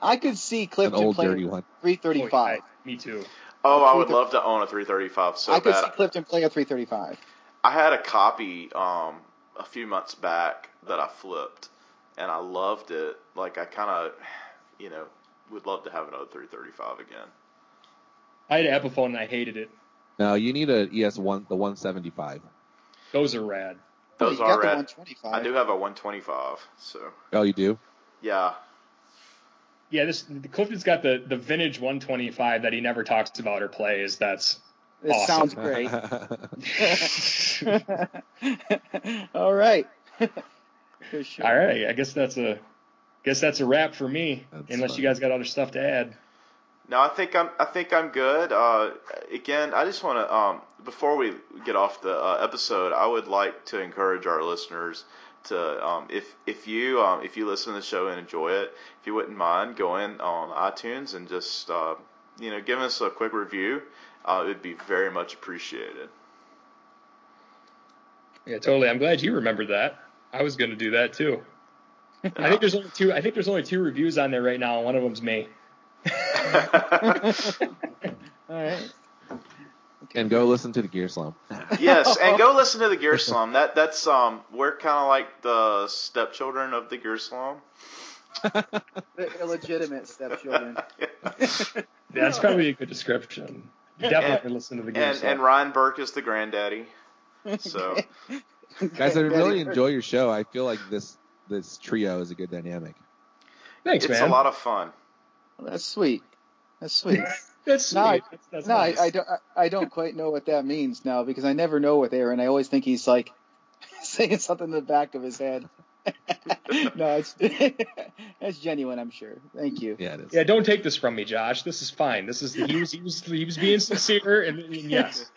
I could see Clifton playing 335.
Me too.
Oh, I would love to own a 335 so bad.
I could see Clifton play a 335.
I had a copy a few months back that I flipped, and I loved it. Like, I kind of, would love to have another 335 again.
I had an Epiphone, and I hated it.
No, you need a ES1, the 175.
Those are rad.
Those are rad. I do have a 125, so.
Oh, you do?
Yeah.
Yeah, Clifton's got the vintage 125 that he never talks about or plays. That's awesome.
Sounds great. All right.
Sure. All right. I guess that's a wrap for me. Unless you guys got other stuff to add.
No, I think I'm good. Again, I just want to before we get off the episode, I would like to encourage our listeners to if you listen to the show and enjoy it, if you wouldn't mind going on iTunes and just giving us a quick review, it would be very much appreciated.
Yeah, totally. I'm glad you remembered that. I was going to do that too. I think there's only two reviews on there right now, and one of them's me.
All right.
And go listen to the Gear Slum.
Yes, and go listen to the Gear Slum. That's we're kind of like the stepchildren of the Gear Slum.
The illegitimate stepchildren.
That's probably a good description. Definitely listen to the Gear Slum.
And Ryan Burke is the granddaddy. So,
guys, I really enjoy your show. I feel like this trio is a good dynamic.
Thanks, man.
It's a lot of fun.
Well, that's sweet. That's sweet.
That's sweet. That's nice.
I don't quite know what that means now, because I never know with Aaron. I always think he's like saying something in the back of his head. No, that's genuine, I'm sure. Thank you.
Yeah, it is.
Yeah, don't take this from me, Josh. This is fine. He was being sincere, and yes.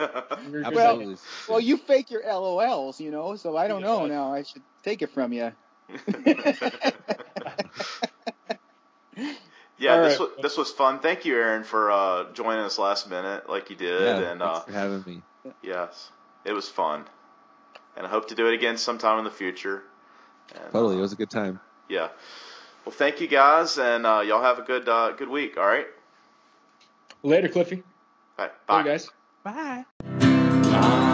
Well, you fake your LOLs, so I don't know now. I should take it from you.
Yeah, this was fun. Thank you, Aaron, for joining us last minute like you did.
Yeah,
and
thanks for having me.
Yes, it was fun. And I hope to do it again sometime in the future. And,
totally, it was a good time.
Yeah. Well, thank you guys, and y'all have a good week, all right?
Later, Cliffy.
All right, bye.
Bye, guys.
Bye.